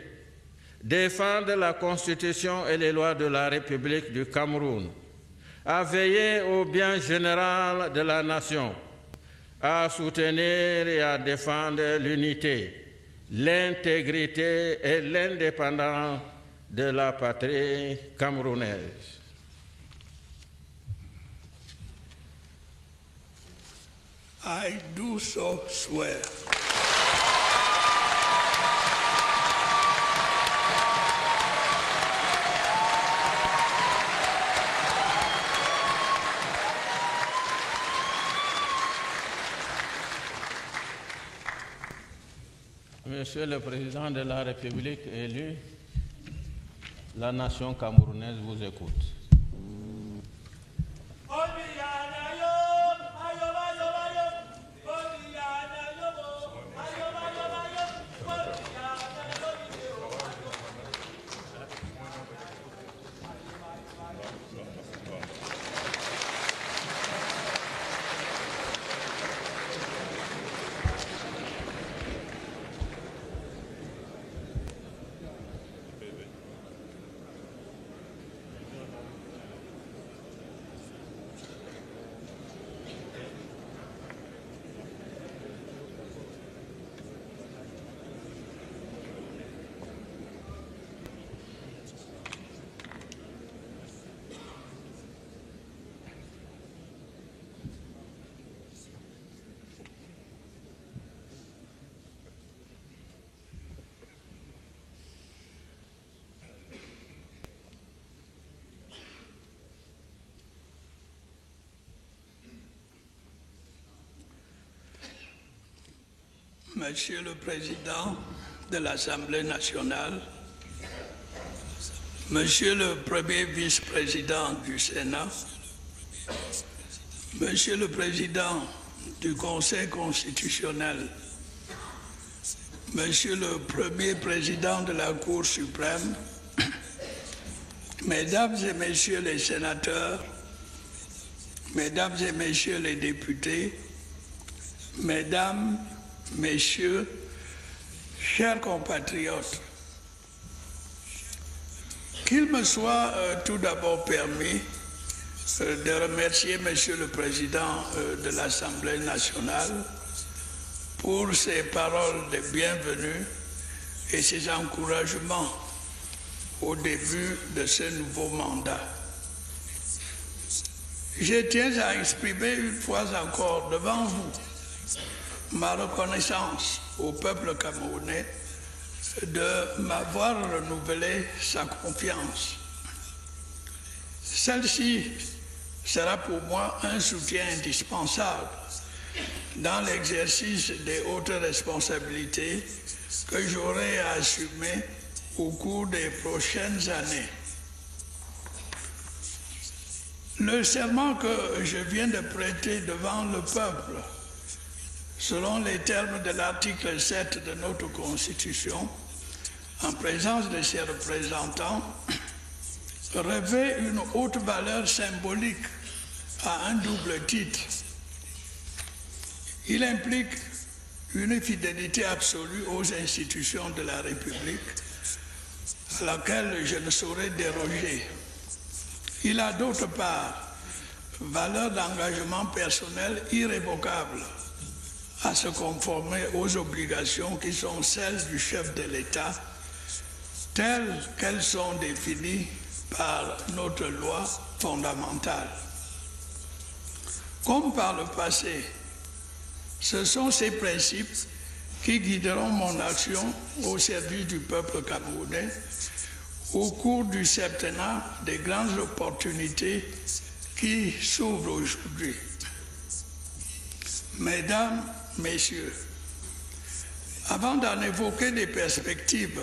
défendre la Constitution et les lois de la République du Cameroun, à veiller au bien général de la nation, à soutenir et à défendre l'unité, l'intégrité et l'indépendance de la patrie camerounaise. I do so swear. Monsieur le Président de la République élu, la nation camerounaise vous écoute. Monsieur le Président de l'Assemblée nationale, Monsieur le Premier vice-président du Sénat, Monsieur le Président du Conseil constitutionnel, Monsieur le Premier Président de la Cour suprême, Mesdames et Messieurs les sénateurs, Mesdames et Messieurs les députés, Mesdames, Messieurs, chers compatriotes, qu'il me soit tout d'abord permis de remercier Monsieur le Président de l'Assemblée nationale pour ses paroles de bienvenue et ses encouragements au début de ce nouveau mandat. Je tiens à exprimer une fois encore devant vous ma reconnaissance au peuple camerounais de m'avoir renouvelé sa confiance. Celle-ci sera pour moi un soutien indispensable dans l'exercice des hautes responsabilités que j'aurai à assumer au cours des prochaines années. Le serment que je viens de prêter devant le peuple, selon les termes de l'article 7 de notre Constitution, en présence de ses représentants, revêt une haute valeur symbolique à un double titre. Il implique une fidélité absolue aux institutions de la République, à laquelle je ne saurais déroger. Il a d'autre part valeur d'engagement personnel irrévocable à se conformer aux obligations qui sont celles du chef de l'État, telles qu'elles sont définies par notre loi fondamentale. Comme par le passé, ce sont ces principes qui guideront mon action au service du peuple camerounais au cours du septennat des grandes opportunités qui s'ouvrent aujourd'hui. Mesdames, Messieurs, avant d'en évoquer les perspectives,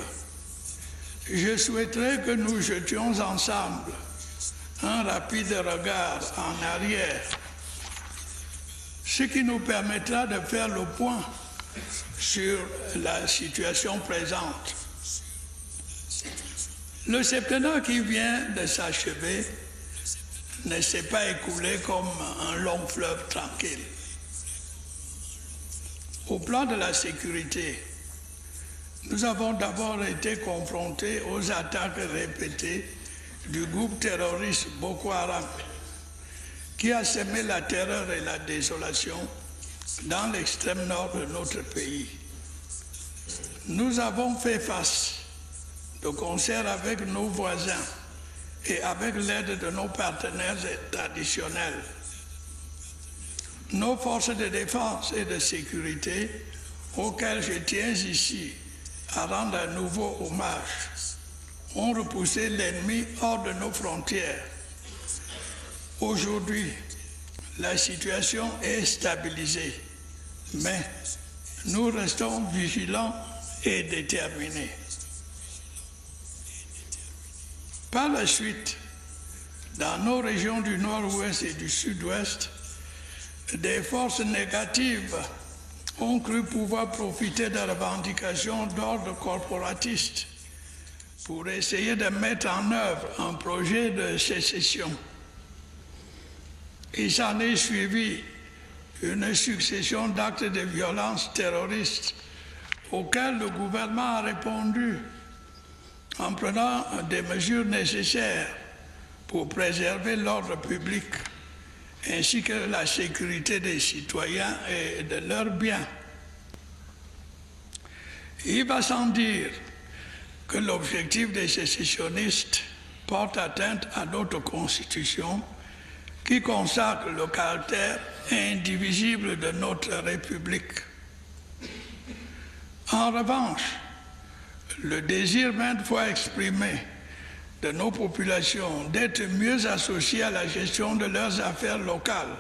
je souhaiterais que nous jetions ensemble un rapide regard en arrière, ce qui nous permettra de faire le point sur la situation présente. Le septennat qui vient de s'achever ne s'est pas écoulé comme un long fleuve tranquille. Au plan de la sécurité, nous avons d'abord été confrontés aux attaques répétées du groupe terroriste Boko Haram, qui a semé la terreur et la désolation dans l'extrême nord de notre pays. Nous avons fait face, de concert avec nos voisins et avec l'aide de nos partenaires traditionnels. Nos forces de défense et de sécurité, auxquelles je tiens ici à rendre un nouveau hommage, ont repoussé l'ennemi hors de nos frontières. Aujourd'hui, la situation est stabilisée, mais nous restons vigilants et déterminés. Par la suite, dans nos régions du nord-ouest et du sud-ouest, des forces négatives ont cru pouvoir profiter de revendications d'ordre corporatiste pour essayer de mettre en œuvre un projet de sécession. Il s'en est suivi une succession d'actes de violence terroristes auxquels le gouvernement a répondu en prenant des mesures nécessaires pour préserver l'ordre public ainsi que la sécurité des citoyens et de leurs biens. Il va sans dire que l'objectif des sécessionnistes porte atteinte à notre Constitution qui consacre le caractère indivisible de notre République. En revanche, le désir maintes fois exprimé de nos populations d'être mieux associées à la gestion de leurs affaires locales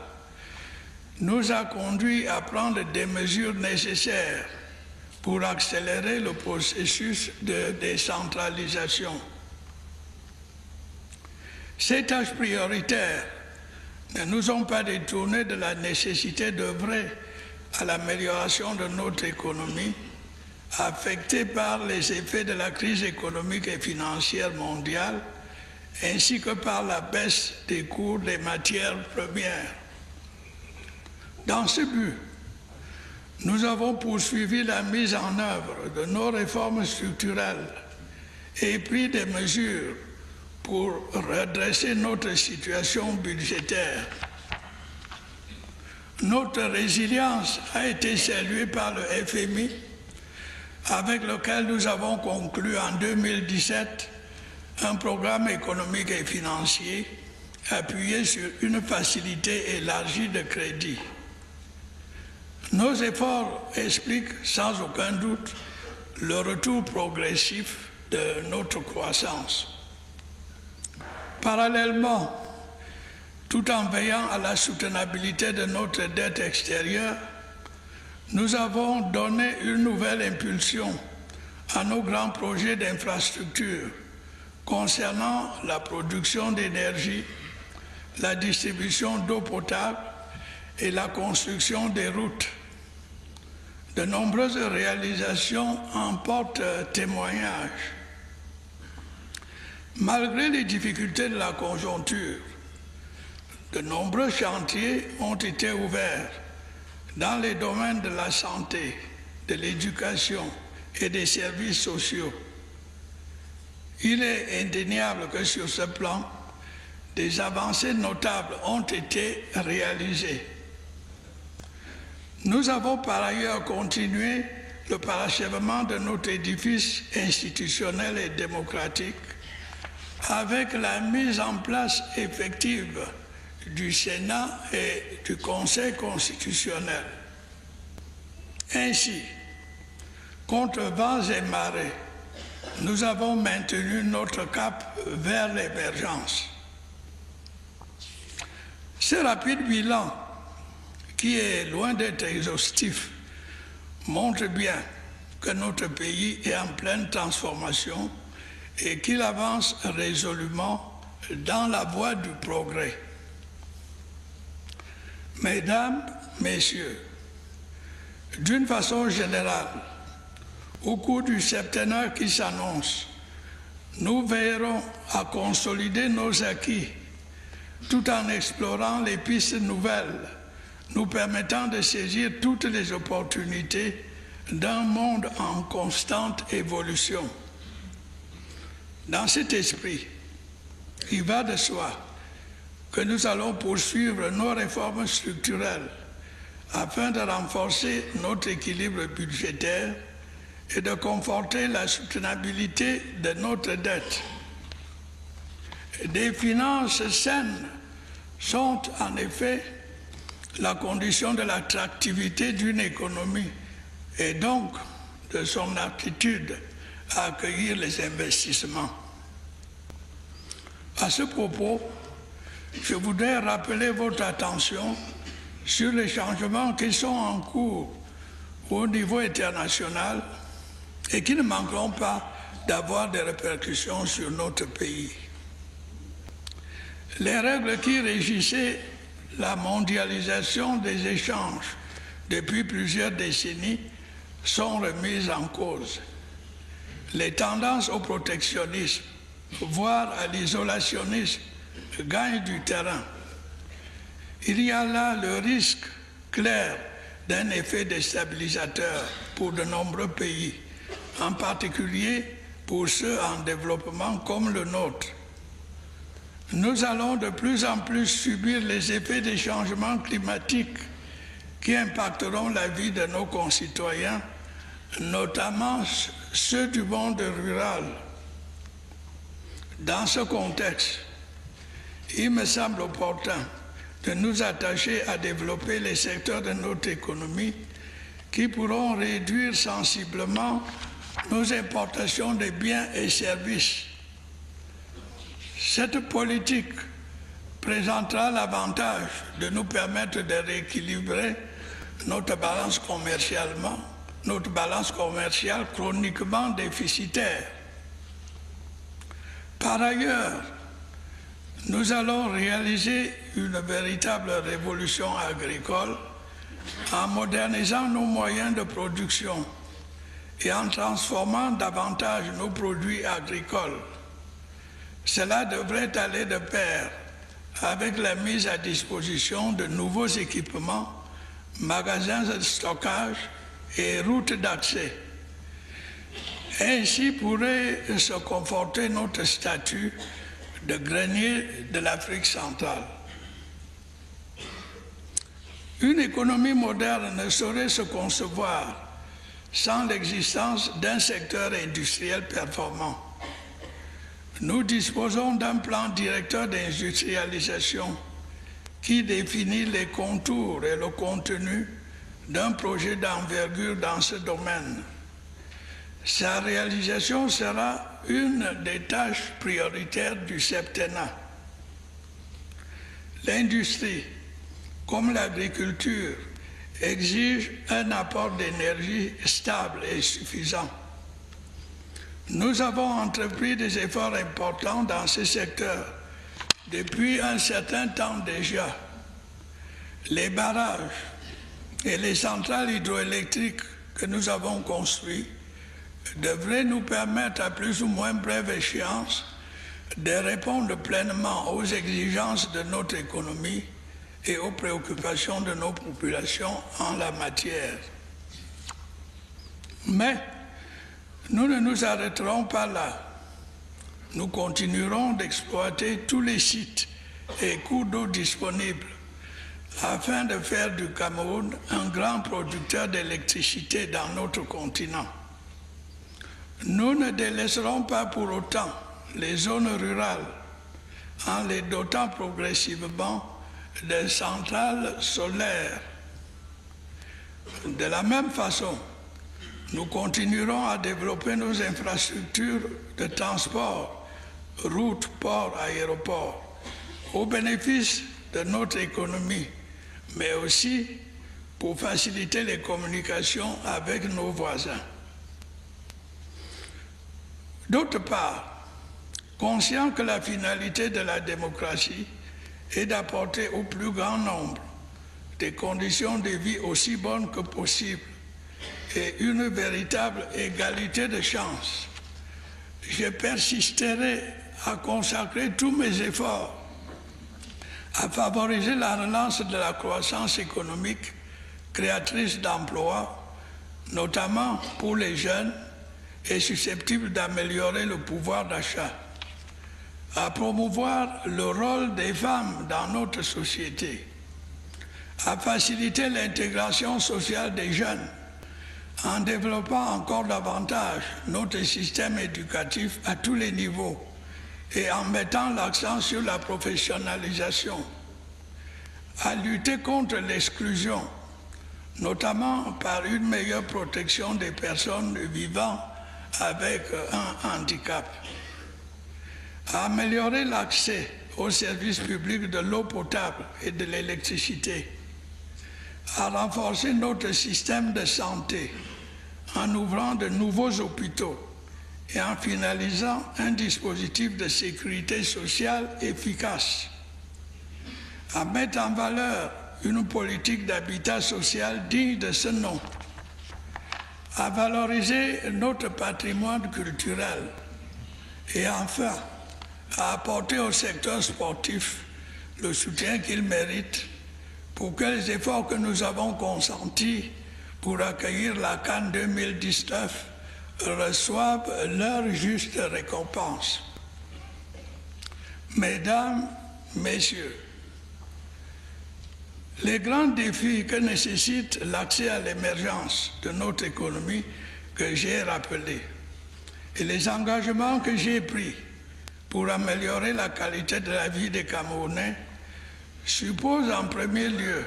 nous a conduit à prendre des mesures nécessaires pour accélérer le processus de décentralisation. Ces tâches prioritaires ne nous ont pas détournés de la nécessité d'œuvrer à l'amélioration de notre économie, affectée par les effets de la crise économique et financière mondiale, ainsi que par la baisse des cours des matières premières. Dans ce but, nous avons poursuivi la mise en œuvre de nos réformes structurelles et pris des mesures pour redresser notre situation budgétaire. Notre résilience a été saluée par le FMI, avec lequel nous avons conclu en 2017 un programme économique et financier appuyé sur une facilité élargie de crédit. Nos efforts expliquent sans aucun doute le retour progressif de notre croissance. Parallèlement, tout en veillant à la soutenabilité de notre dette extérieure, nous avons donné une nouvelle impulsion à nos grands projets d'infrastructure concernant la production d'énergie, la distribution d'eau potable et la construction des routes. De nombreuses réalisations en portent témoignage. Malgré les difficultés de la conjoncture, de nombreux chantiers ont été ouverts dans les domaines de la santé, de l'éducation et des services sociaux. Il est indéniable que sur ce plan, des avancées notables ont été réalisées. Nous avons par ailleurs continué le parachèvement de notre édifice institutionnel et démocratique avec la mise en place effective du Sénat et du Conseil constitutionnel. Ainsi, contre vents et marées, nous avons maintenu notre cap vers l'émergence. Ce rapide bilan, qui est loin d'être exhaustif, montre bien que notre pays est en pleine transformation et qu'il avance résolument dans la voie du progrès. Mesdames, Messieurs, d'une façon générale, au cours du septennat qui s'annonce, nous veillerons à consolider nos acquis tout en explorant les pistes nouvelles nous permettant de saisir toutes les opportunités d'un monde en constante évolution. Dans cet esprit, il va de soi que nous allons poursuivre nos réformes structurelles afin de renforcer notre équilibre budgétaire et de conforter la soutenabilité de notre dette. Des finances saines sont en effet la condition de l'attractivité d'une économie et donc de son aptitude à accueillir les investissements. À ce propos, je voudrais rappeler votre attention sur les changements qui sont en cours au niveau international et qui ne manqueront pas d'avoir des répercussions sur notre pays. Les règles qui régissaient la mondialisation des échanges depuis plusieurs décennies sont remises en cause. Les tendances au protectionnisme, voire à l'isolationnisme, gagnent du terrain. Il y a là le risque clair d'un effet déstabilisateur pour de nombreux pays, en particulier pour ceux en développement comme le nôtre. Nous allons de plus en plus subir les effets des changements climatiques qui impacteront la vie de nos concitoyens, notamment ceux du monde rural. Dans ce contexte, il me semble opportun de nous attacher à développer les secteurs de notre économie qui pourront réduire sensiblement nos importations de biens et services. Cette politique présentera l'avantage de nous permettre de rééquilibrer notre balance commerciale chroniquement déficitaire. Par ailleurs, nous allons réaliser une véritable révolution agricole en modernisant nos moyens de production et en transformant davantage nos produits agricoles. Cela devrait aller de pair avec la mise à disposition de nouveaux équipements, magasins de stockage et routes d'accès. Ainsi pourrait se conforter notre statut de grenier de l'Afrique centrale. Une économie moderne ne saurait se concevoir sans l'existence d'un secteur industriel performant. Nous disposons d'un plan directeur d'industrialisation qui définit les contours et le contenu d'un projet d'envergure dans ce domaine. Sa réalisation sera une des tâches prioritaires du septennat. L'industrie, comme l'agriculture, exige un apport d'énergie stable et suffisant. Nous avons entrepris des efforts importants dans ce secteur depuis un certain temps déjà. Les barrages et les centrales hydroélectriques que nous avons construits devraient nous permettre à plus ou moins brève échéance de répondre pleinement aux exigences de notre économie et aux préoccupations de nos populations en la matière. Mais nous ne nous arrêterons pas là. Nous continuerons d'exploiter tous les sites et cours d'eau disponibles afin de faire du Cameroun un grand producteur d'électricité dans notre continent. Nous ne délaisserons pas pour autant les zones rurales en les dotant progressivement de centrales solaires. De la même façon, nous continuerons à développer nos infrastructures de transport, routes, ports, aéroports, au bénéfice de notre économie, mais aussi pour faciliter les communications avec nos voisins. D'autre part, conscient que la finalité de la démocratie est d'apporter au plus grand nombre des conditions de vie aussi bonnes que possible et une véritable égalité de chances, je persisterai à consacrer tous mes efforts à favoriser la relance de la croissance économique créatrice d'emplois, notamment pour les jeunes et susceptible d'améliorer le pouvoir d'achat, à promouvoir le rôle des femmes dans notre société, à faciliter l'intégration sociale des jeunes en développant encore davantage notre système éducatif à tous les niveaux et en mettant l'accent sur la professionnalisation, à lutter contre l'exclusion, notamment par une meilleure protection des personnes vivant avec un handicap, à améliorer l'accès aux services publics de l'eau potable et de l'électricité, à renforcer notre système de santé en ouvrant de nouveaux hôpitaux et en finalisant un dispositif de sécurité sociale efficace, à mettre en valeur une politique d'habitat social digne de ce nom, à valoriser notre patrimoine culturel et enfin à apporter au secteur sportif le soutien qu'il mérite pour que les efforts que nous avons consentis pour accueillir la CAN 2019 reçoivent leur juste récompense. Mesdames, Messieurs, les grands défis que nécessite l'accès à l'émergence de notre économie que j'ai rappelés et les engagements que j'ai pris pour améliorer la qualité de la vie des Camerounais supposent en premier lieu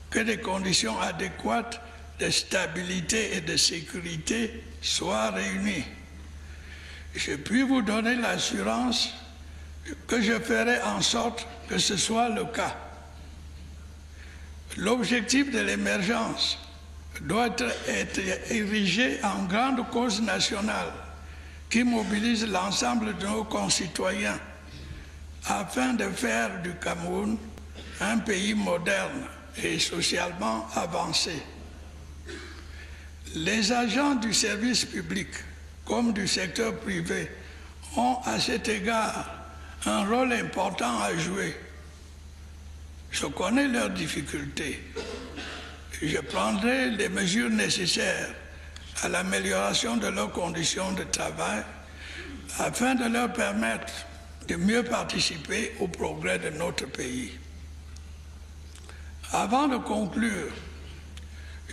que des conditions adéquates de stabilité et de sécurité soient réunies. Je puis vous donner l'assurance que je ferai en sorte que ce soit le cas. L'objectif de l'émergence doit être érigé en grande cause nationale qui mobilise l'ensemble de nos concitoyens afin de faire du Cameroun un pays moderne et socialement avancé. Les agents du service public comme du secteur privé ont à cet égard un rôle important à jouer. Je connais leurs difficultés. Je prendrai les mesures nécessaires à l'amélioration de leurs conditions de travail afin de leur permettre de mieux participer au progrès de notre pays. Avant de conclure,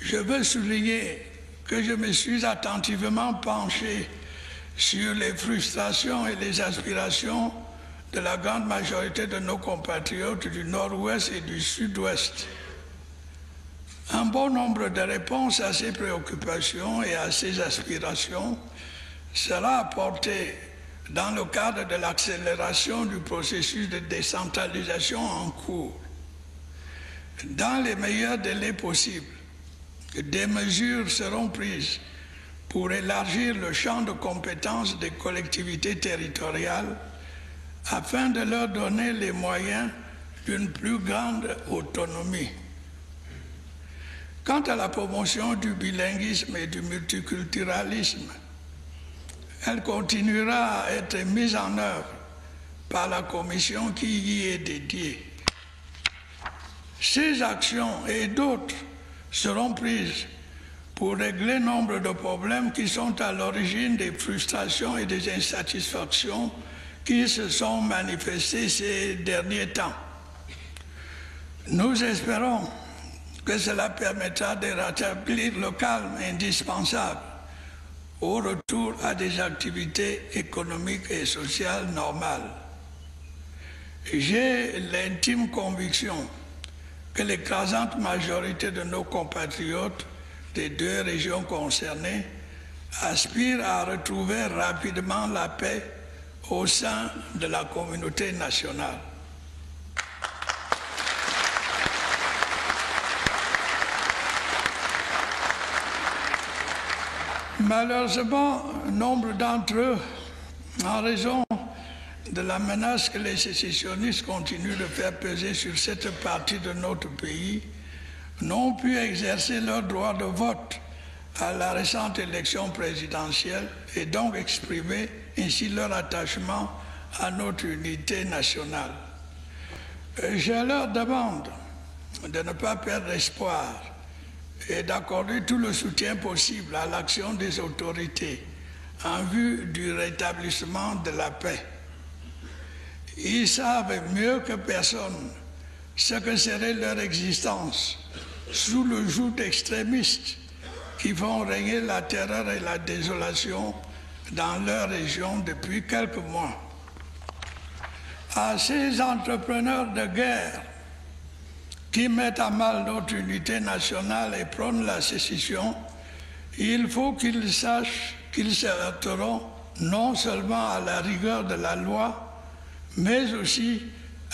je veux souligner que je me suis attentivement penché sur les frustrations et les aspirations de la grande majorité de nos compatriotes du Nord-Ouest et du Sud-Ouest. Un bon nombre de réponses à ces préoccupations et à ces aspirations sera apporté dans le cadre de l'accélération du processus de décentralisation en cours. Dans les meilleurs délais possibles, des mesures seront prises pour élargir le champ de compétences des collectivités territoriales afin de leur donner les moyens d'une plus grande autonomie. Quant à la promotion du bilinguisme et du multiculturalisme, elle continuera à être mise en œuvre par la commission qui y est dédiée. Ces actions et d'autres seront prises pour régler nombre de problèmes qui sont à l'origine des frustrations et des insatisfactions qui se sont manifestés ces derniers temps. Nous espérons que cela permettra de rétablir le calme indispensable au retour à des activités économiques et sociales normales. J'ai l'intime conviction que l'écrasante majorité de nos compatriotes des deux régions concernées aspirent à retrouver rapidement la paix au sein de la communauté nationale. Malheureusement, nombre d'entre eux, en raison de la menace que les sécessionnistes continuent de faire peser sur cette partie de notre pays, n'ont pu exercer leur droit de vote à la récente élection présidentielle et donc exprimer ainsi leur attachement à notre unité nationale. Je leur demande de ne pas perdre espoir et d'accorder tout le soutien possible à l'action des autorités en vue du rétablissement de la paix. Ils savent mieux que personne ce que serait leur existence sous le joug d'extrémistes qui font régner la terreur et la désolation dans leur région depuis quelques mois. À ces entrepreneurs de guerre qui mettent à mal notre unité nationale et prônent la sécession, il faut qu'ils sachent qu'ils se heurteront non seulement à la rigueur de la loi, mais aussi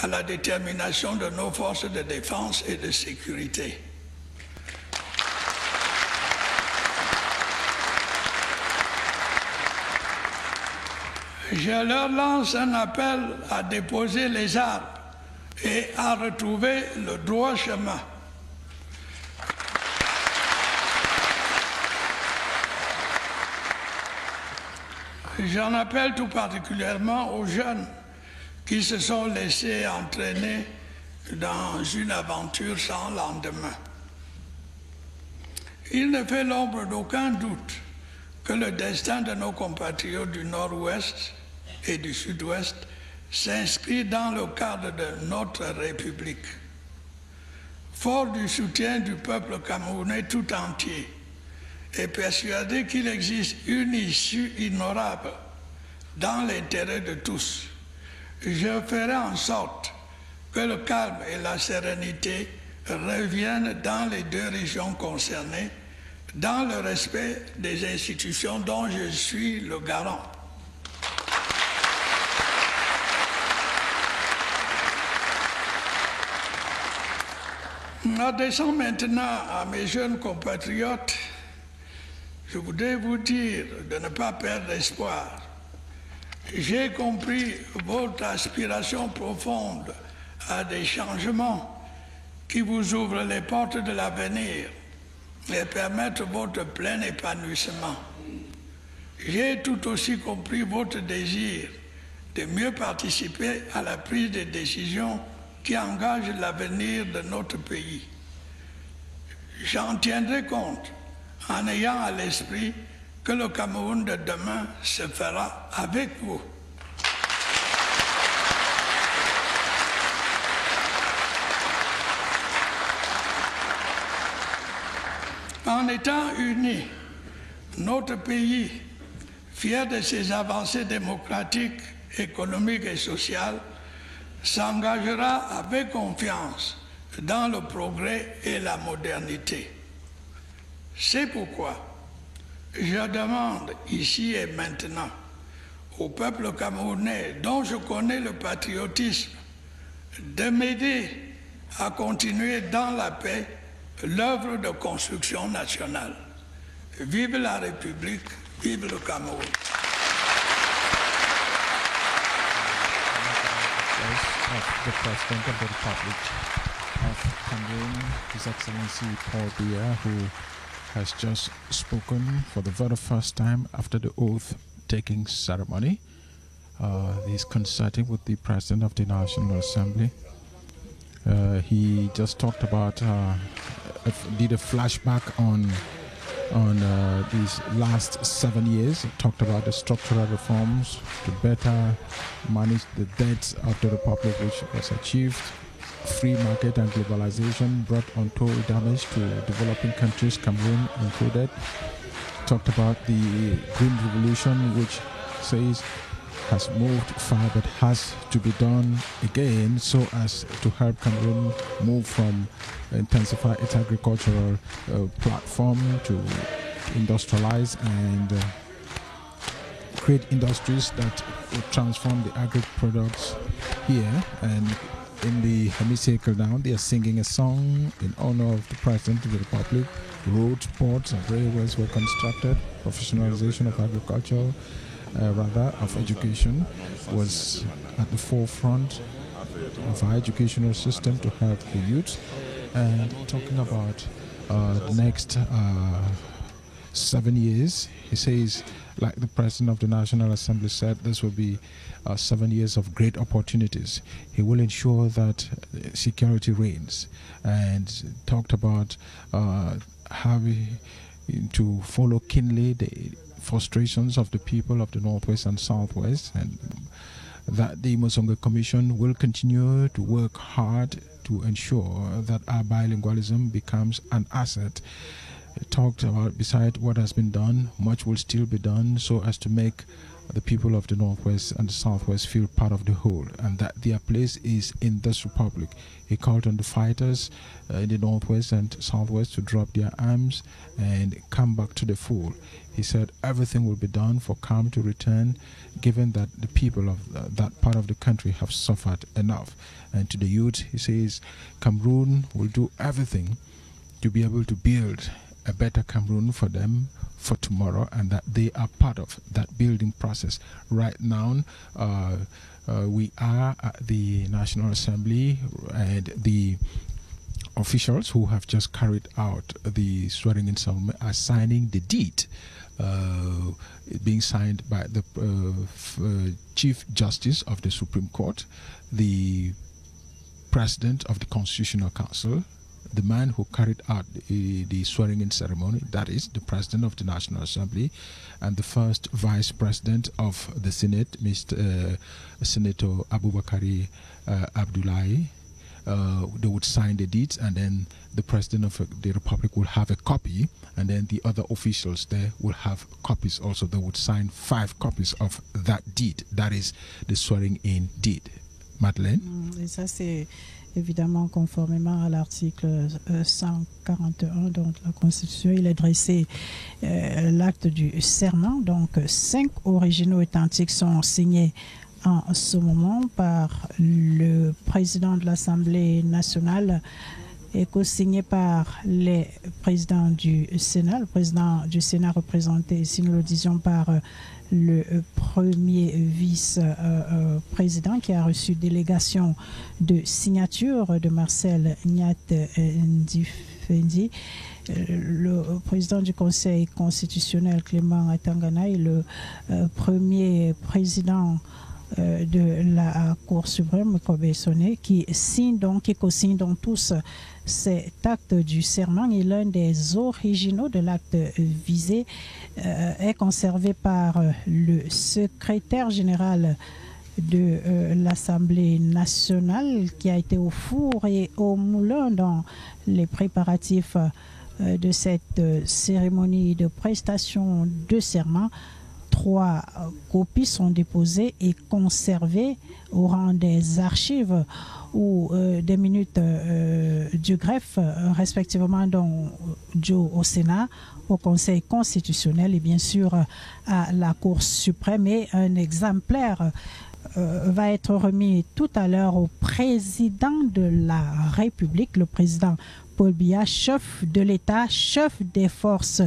à la détermination de nos forces de défense et de sécurité. Je leur lance un appel à déposer les armes et à retrouver le droit chemin. J'en appelle tout particulièrement aux jeunes qui se sont laissés entraîner dans une aventure sans lendemain. Il ne fait l'ombre d'aucun doute que le destin de nos compatriotes du Nord-Ouest et du Sud-Ouest s'inscrit dans le cadre de notre République. Fort du soutien du peuple camerounais tout entier et persuadé qu'il existe une issue ignorable dans l'intérêt de tous, je ferai en sorte que le calme et la sérénité reviennent dans les deux régions concernées, dans le respect des institutions dont je suis le garant. Adressant maintenant à mes jeunes compatriotes, je voudrais vous dire de ne pas perdre espoir. J'ai compris votre aspiration profonde à des changements qui vous ouvrent les portes de l'avenir et permettent votre plein épanouissement. J'ai tout aussi compris votre désir de mieux participer à la prise de décisions qui engagent l'avenir de notre pays. J'en tiendrai compte en ayant à l'esprit que le Cameroun de demain se fera avec vous. En étant unis, notre pays, fier de ses avancées démocratiques, économiques et sociales, s'engagera avec confiance dans le progrès et la modernité. C'est pourquoi je demande ici et maintenant au peuple camerounais, dont je connais le patriotisme, de m'aider à continuer dans la paix l'œuvre de construction nationale. Vive la République, vive le Cameroun. Of the President of the Republic of Cameroon, His Excellency Paul Biya, who has just spoken for the very first time after the oath-taking ceremony. He's consulting with the President of the National Assembly. He just talked about, did a flashback on these last 7 years. He talked about the structural reforms to better manage the debts of the Republic, which was achieved free market and globalization brought untold damage to developing countries, Cameroon included. Talked about the Green Revolution, which says has moved far but has to be done again so as to help Cameroon move from intensify its agricultural platform to industrialize and create industries that will transform the agri products here. And in the hemicycle now, they are singing a song in honor of the President of the Republic. Roads, ports and railways were constructed. Professionalization of agriculture, of education, was at the forefront of our educational system to help the youth. And talking about the next 7 years, he says, like the President of the National Assembly said, this will be 7 years of great opportunities. He will ensure that security reigns, and talked about having to follow keenly the frustrations of the people of the Northwest and Southwest, and that the Mosonga Commission will continue to work hard to ensure that our bilingualism becomes an asset. Talked about, beside what has been done, much will still be done so as to make the people of the Northwest and the Southwest feel part of the whole, and that their place is in this republic. He called on the fighters in the Northwest and Southwest to drop their arms and come back to the fold. He said everything will be done for calm to return, given that the people of that part of the country have suffered enough. And to the youth, he says Cameroon will do everything to be able to build a better Cameroon for them for tomorrow, and that they are part of that building process. Right now, we are at the National Assembly, and the officials who have just carried out the swearing-in ceremony are signing the deed, being signed by the Chief Justice of the Supreme Court, the President of the Constitutional Council, the man who carried out the swearing-in ceremony, that is the President of the National Assembly, and the first Vice President of the Senate, Mr. Senator Abubakari Abdullahi. They would sign the deeds, and then the President of the Republic will have a copy, and then the other officials there will have copies also. They would sign 5 copies of that deed, that is the swearing-in deed. Madeleine? Et ça, c'est évidemment conformément à l'article 141 de la Constitution. Il est dressé l'acte du serment. Donc, 5 originaux authentiques sont signés en ce moment par le président de l'Assemblée nationale et co-signé par les présidents du Sénat. Le président du Sénat représenté, si nous le disions, par le premier vice-président qui a reçu délégation de signature de Marcel Nyat Ndifendi. Le président du Conseil constitutionnel Clément Atangana et le premier président de la Cour suprême, Kobe Sonné, qui co-signe donc tous cet acte du serment, et l'un des originaux de l'acte visé est conservé par le secrétaire général de l'Assemblée nationale, qui a été au four et au moulin dans les préparatifs de cette cérémonie de prestation de serment. 3 copies sont déposées et conservées au rang des archives ou des minutes du greffe, respectivement au Sénat, au Conseil constitutionnel et bien sûr à la Cour suprême. Et un exemplaire va être remis tout à l'heure au président de la République, le président Paul Biya, chef de l'État, chef des forces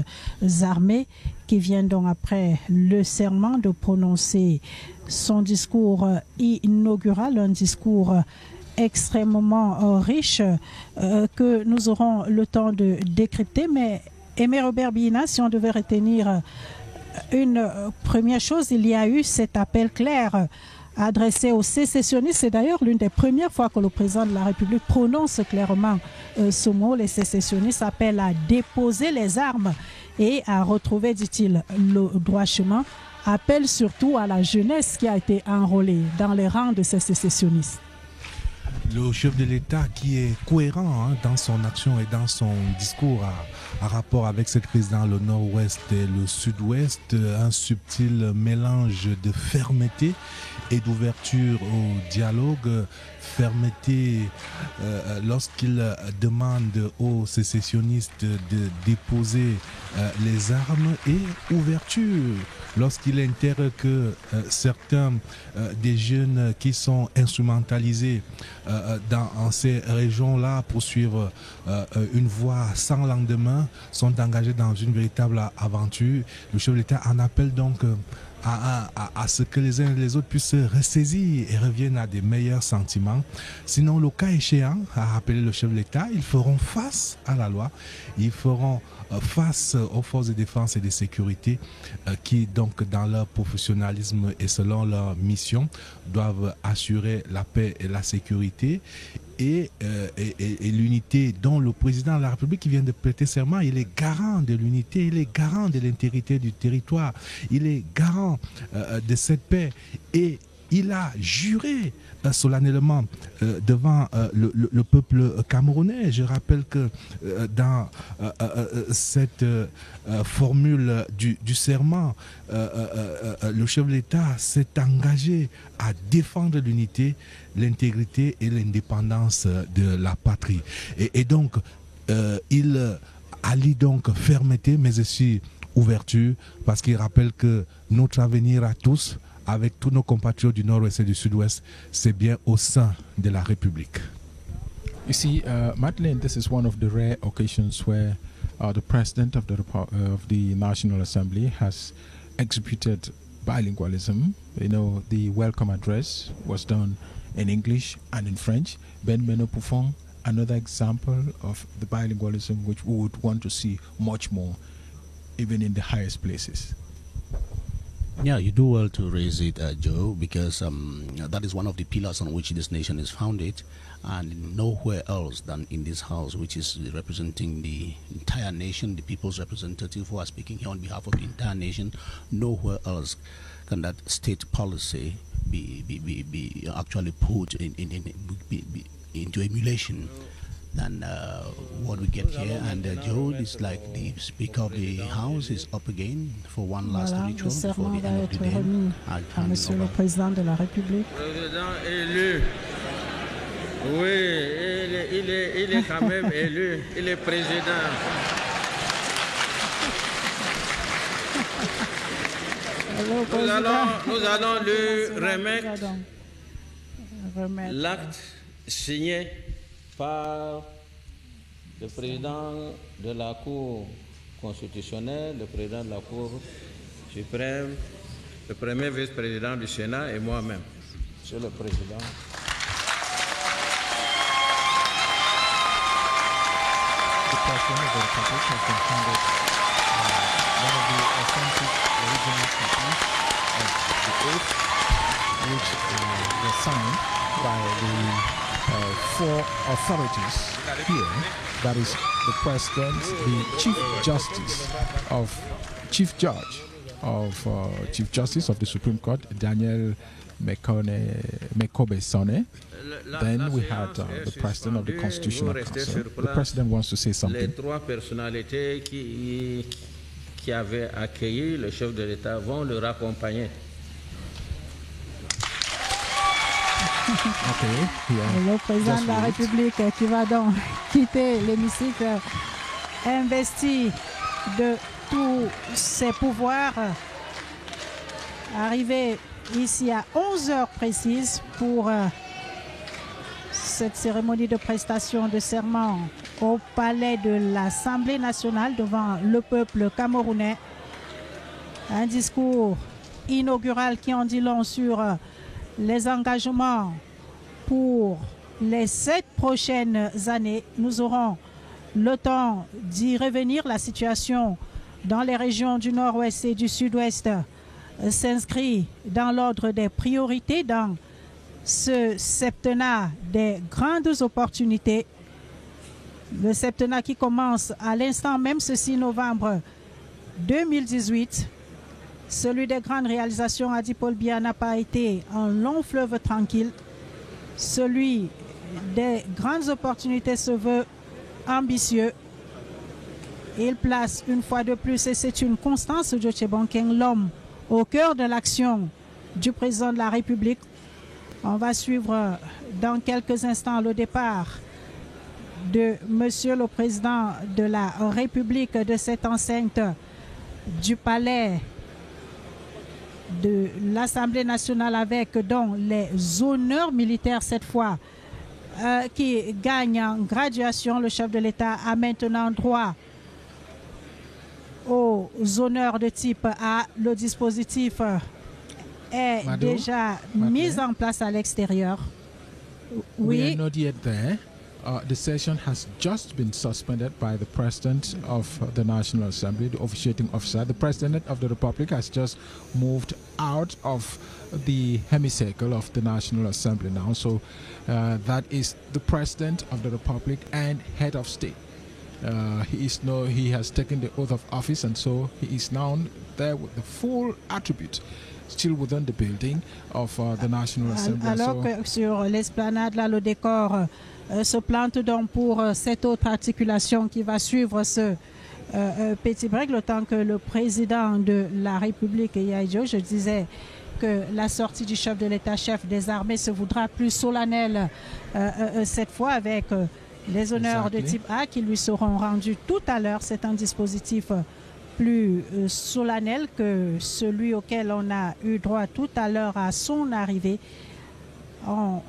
armées, qui vient donc après le serment de prononcer son discours inaugural, un discours extrêmement riche que nous aurons le temps de décrypter. Mais Aimé Robert Bina, si on devait retenir une première chose, il y a eu cet appel clair adressé aux sécessionnistes. C'est d'ailleurs l'une des premières fois que le président de la République prononce clairement ce mot. Les sécessionnistes appellent à déposer les armes et à retrouver, dit-il, le droit chemin. Appelle surtout à la jeunesse qui a été enrôlée dans les rangs de ces sécessionnistes. le chef de l'État qui est cohérent dans son action et dans son discours à rapport avec cette crise dans le nord-ouest et le sud-ouest, un subtil mélange de fermeté et d'ouverture au dialogue. Fermeté lorsqu'il demande aux sécessionnistes de déposer les armes, et ouverture lorsqu'il intègre que certains des jeunes qui sont instrumentalisés dans ces régions-là pour suivre une voie sans lendemain sont engagés dans une véritable aventure. Le chef de l'État en appelle donc à ce que les uns et les autres puissent se ressaisir et reviennent à des meilleurs sentiments. Sinon, le cas échéant, a rappelé le chef de l'État, ils feront face à la loi, ils feront face aux forces de défense et de sécurité qui, donc, dans leur professionnalisme et selon leur mission, doivent assurer la paix et la sécurité. Et l'unité dont le président de la République qui vient de prêter serment, il est garant de l'unité, il est garant de l'intégrité du territoire, il est garant de cette paix, et il a juré solennellement devant le peuple camerounais. Je rappelle que dans cette formule du serment, le chef de l'État s'est engagé à défendre l'unité, l'intégrité et l'indépendance de la patrie. Et donc, il allie donc fermeté, mais aussi ouverture, parce qu'il rappelle que notre avenir à tous, avec tous nos compatriotes du Nord-Ouest et du Sud-Ouest, c'est bien au sein de la République. You see, Madeleine, this is one of the rare occasions where the President of the National Assembly has executed bilingualism. You know, the welcome address was done in English and in French. Ben Meno Poufon, another example of the bilingualism which we would want to see much more, even in the highest places. Yeah, you do well to raise it, Joe, because that is one of the pillars on which this nation is founded, and nowhere else than in this house, which is representing the entire nation, the people's representative who are speaking here on behalf of the entire nation. Nowhere else can that state policy be actually put into emulation than what we get here. And Joe is like the Speaker of the House is up again for one last ritual before the end of the day. À Monsieur le Président de la République. Président élu. Oui, il est quand même élu. Il est président. Nous allons lui remettre l'acte signé par le président de la Cour constitutionnelle, le président de la Cour suprême, le premier vice-président du Sénat et moi-même. Monsieur le Président. The President of the Republic has been handed one of the authentic original copies of the oath, which was signed by the four authorities here. That is the President, the Chief Justice of the Supreme Court, Daniel Mekobe Sone. Then we had the President of the Constitutional Council. The President wants to say something. Les trois personnalités qui avaient accueilli le chef de l'État vont le raccompagner. Le président de la République qui va donc quitter l'hémicycle investi de tous ses pouvoirs, arrivé ici à 11h précises pour cette cérémonie de prestation de serment au palais de l'Assemblée nationale devant le peuple camerounais. Un discours inaugural qui en dit long sur les engagements pour les 7 prochaines années. Nous aurons le temps d'y revenir. La situation dans les régions du Nord-Ouest et du Sud-Ouest s'inscrit dans l'ordre des priorités dans ce septennat des grandes opportunités. Le septennat qui commence à l'instant même, ce 6 novembre 2018. Celui des grandes réalisations, a dit Paul Biya, n'a pas été un long fleuve tranquille. Celui des grandes opportunités se veut ambitieux. Il place une fois de plus, et c'est une constance, Djoche Bonkeng, l'homme au cœur de l'action du président de la République. On va suivre dans quelques instants le départ de Monsieur le Président de la République de cette enceinte du palais de l'Assemblée nationale, avec donc les honneurs militaires cette fois qui gagne en graduation. Le chef de l'État a maintenant droit aux honneurs de type A. Le dispositif est déjà mis en place à l'extérieur. We are not yet there. The session has just been suspended by the President of the National Assembly, the officiating officer. The President of the Republic has just moved out of the hemicycle of the National Assembly now. So that is the President of the Republic and Head of State. He has taken the oath of office, and so he is now there with the full attribute still within the building of the National Assembly. Alors que sur l'esplanade, là, le décor se plante donc pour cette autre articulation qui va suivre ce petit break, le temps que le président de la République, Yaïdjo, je disais que la sortie du chef de l'État-chef des armées se voudra plus solennelle cette fois, avec les honneurs de type A qui lui seront rendus tout à l'heure. C'est un dispositif plus solennel que celui auquel on a eu droit tout à l'heure à son arrivée. On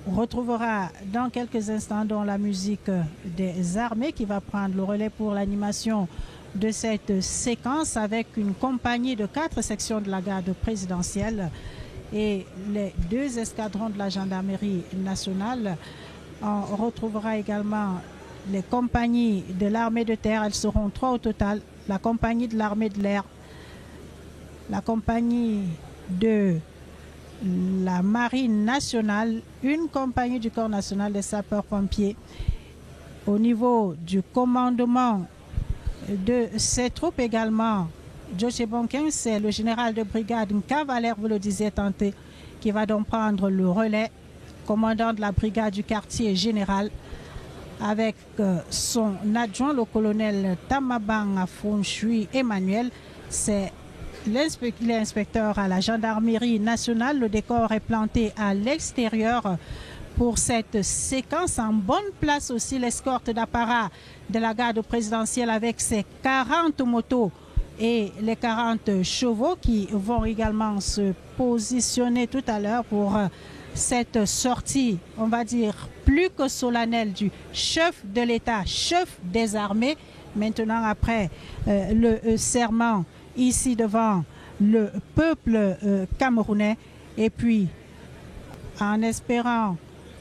retrouvera dans quelques instants dans la musique des armées qui va prendre le relais pour l'animation de cette séquence, avec une compagnie de 4 sections de la garde présidentielle et les 2 escadrons de la gendarmerie nationale. On retrouvera également les compagnies de l'armée de terre. Elles seront 3 au total. La compagnie de l'armée de l'air, la compagnie de la marine nationale, une compagnie du corps national des sapeurs-pompiers. Au niveau du commandement de ces troupes également, Djoche Bonkeng, c'est le général de brigade Nkavaler, vous le disiez tantôt, qui va donc prendre le relais, commandant de la brigade du quartier général, avec son adjoint, le colonel Tamabang Fonshui Emmanuel. C'est l'inspecteur à la gendarmerie nationale. Le décor est planté à l'extérieur pour cette séquence. En bonne place aussi l'escorte d'apparat de la garde présidentielle, avec ses 40 motos et les 40 chevaux qui vont également se positionner tout à l'heure pour cette sortie, on va dire, plus que solennelle du chef de l'État, chef des armées. Maintenant, après le serment ici devant le peuple camerounais, et puis en espérant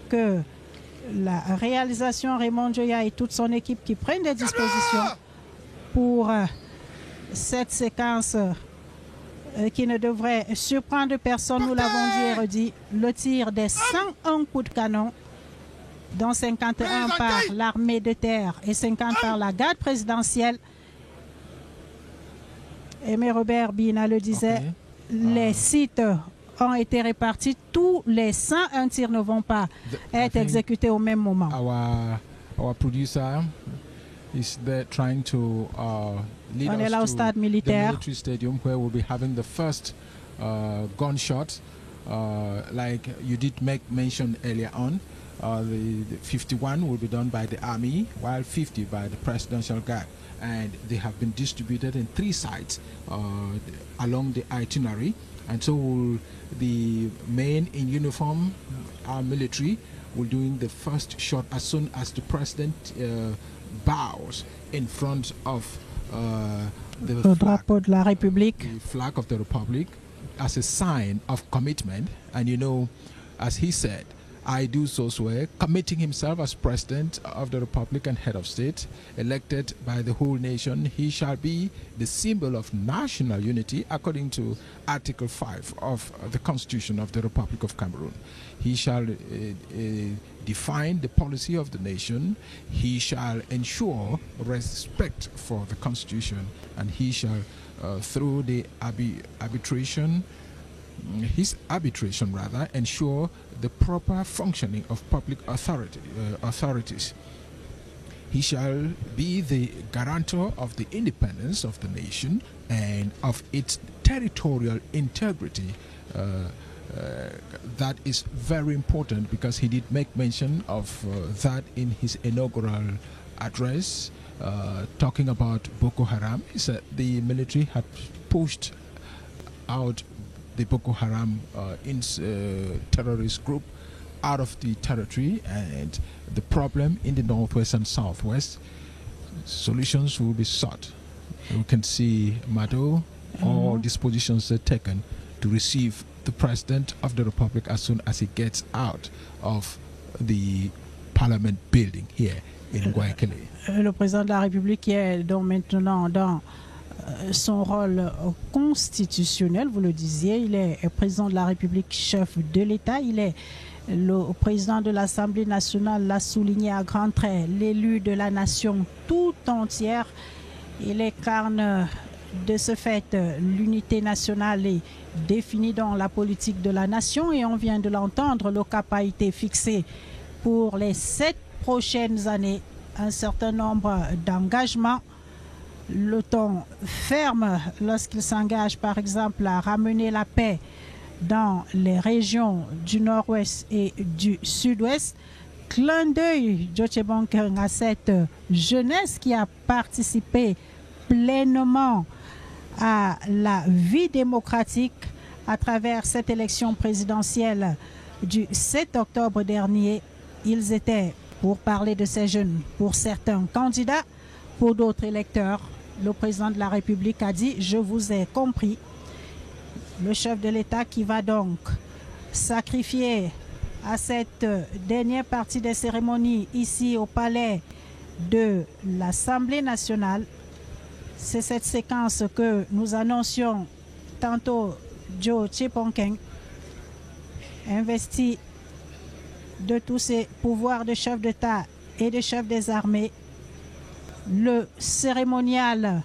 que la réalisation Raymond Joya et toute son équipe qui prennent des dispositions pour cette séquence qui ne devrait surprendre personne. Nous l'avons dit et redit, le tir des 101 coups de canon, dont 51 par l'armée de terre et 50 par la garde présidentielle. Aimé Robert Bina le disait, les sites ont été répartis. Tous les 101 tirs ne vont pas être exécutés au même moment. Our producer is there trying to lead On est là au us stade to the militaire. military stadium, where we'll be having the first gunshot, like you did make mention earlier on. The 51 will be done by the army, while 50 by the presidential guard, and they have been distributed in 3 sites along the itinerary. And so the men in uniform, our military, will doing the first shot as soon as the president bows in front of the drapeau de la République. The flag of the Republic, as a sign of commitment. And you know, as he said, I do so swear, committing himself as President of the Republic and Head of State, elected by the whole nation, he shall be the symbol of national unity according to Article 5 of the Constitution of the Republic of Cameroon. He shall define the policy of the nation, he shall ensure respect for the Constitution, and he shall, through the arbitration, his arbitration rather ensure the proper functioning of public authorities. He shall be the guarantor of the independence of the nation and of its territorial integrity. That is very important because he did make mention of that in his inaugural address, talking about Boko Haram. He said the military had pushed out the Boko Haram terrorist group out of the territory, and the problem in the northwest and southwest, solutions will be sought. We can see Mado, all dispositions are taken to receive the President of the Republic as soon as he gets out of the Parliament building here in Guayaquil. Le président de la République est donc maintenant dans son rôle constitutionnel, vous le disiez, il est président de la République, chef de l'État, il est le président de l'Assemblée nationale, l'a souligné à grands traits, l'élu de la nation tout entière. Il incarne de ce fait l'unité nationale est définie dans la politique de la nation et on vient de l'entendre, le cap a été fixé pour les 7 prochaines années, un certain nombre d'engagements. Le ton ferme lorsqu'il s'engage par exemple à ramener la paix dans les régions du nord-ouest et du sud-ouest. Clin d'œil, Djoche Bonkeng, à cette jeunesse qui a participé pleinement à la vie démocratique à travers cette élection présidentielle du 7 octobre dernier. Ils étaient, pour parler de ces jeunes, pour certains candidats, pour d'autres électeurs. Le président de la République a dit « Je vous ai compris ». Le chef de l'État qui va donc sacrifier à cette dernière partie des cérémonies ici au palais de l'Assemblée nationale. C'est cette séquence que nous annoncions tantôt. Joe Cheponkeng, investi de tous ses pouvoirs de chef d'État et de chef des armées. Le cérémonial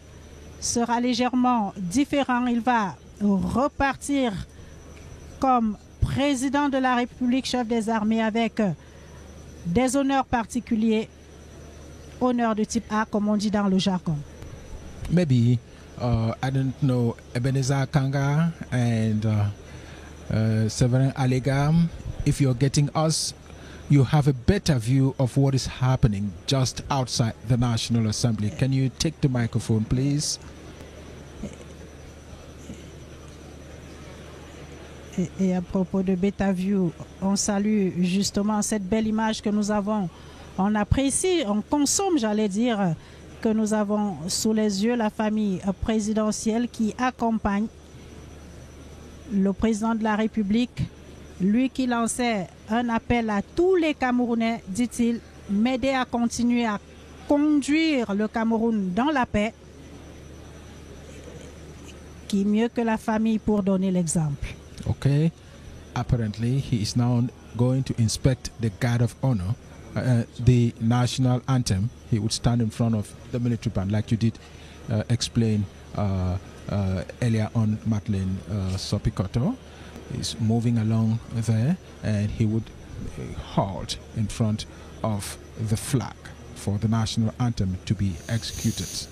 sera légèrement différent. Il va repartir comme président de la République, chef des armées, avec des honneurs particuliers, honneurs de type A, comme on dit dans le jargon. Maybe, I don't know, Ebenezer Kanga and Severin Alegam, if you're getting us, you have a better view of what is happening just outside the National Assembly. Can you take the microphone, please? Et à propos de Beta View, on salue justement cette belle image que nous avons. On apprécie, on consomme, j'allais dire, que nous avons sous les yeux la famille présidentielle qui accompagne le président de la République, lui qui lançait un appel à tous les Camerounais, dit-il, m'aider à continuer à conduire le Cameroun dans la paix. Qui mieux que la famille pour donner l'exemple. Okay, apparently he is now going to inspect the guard of honor, the national anthem. He would stand in front of the military band, like you did explain earlier on, Madeleine Sopikoto. He's moving along there, and he would halt in front of the flag for the national anthem to be executed.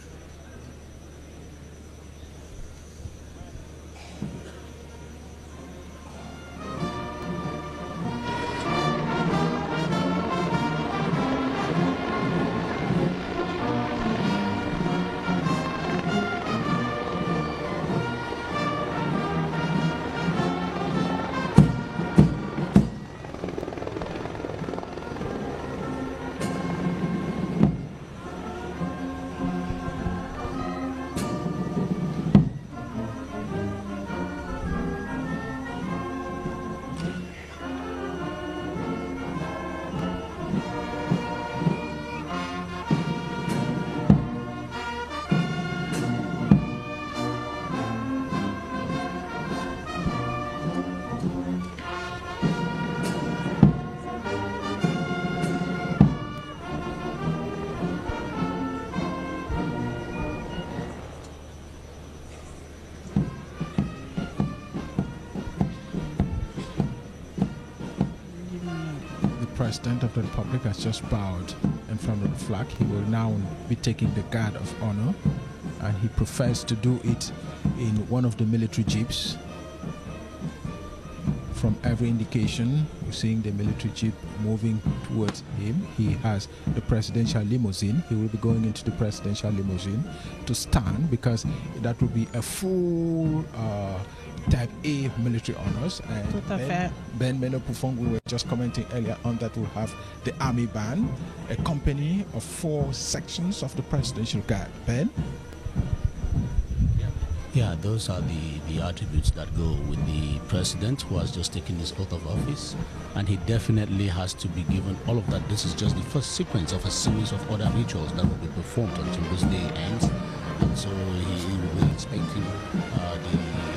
President of the Republic has just bowed in front of the flag. He will now be taking the guard of honor, and he prefers to do it in one of the military jeeps. From every indication, we're seeing the military jeep moving towards him. He has the presidential limousine. He will be going into the presidential limousine to stand, because that will be a full Type A military honors. And Ben Melo Pufong, we were just commenting earlier on that we'll have the Army Band, a company of 4 sections of the Presidential Guard. Ben? Yeah, those are the attributes that go with the president who has just taken his oath of office, and he definitely has to be given all of that. This is just the first sequence of a series of other rituals that will be performed until this day ends, and so he will be expecting the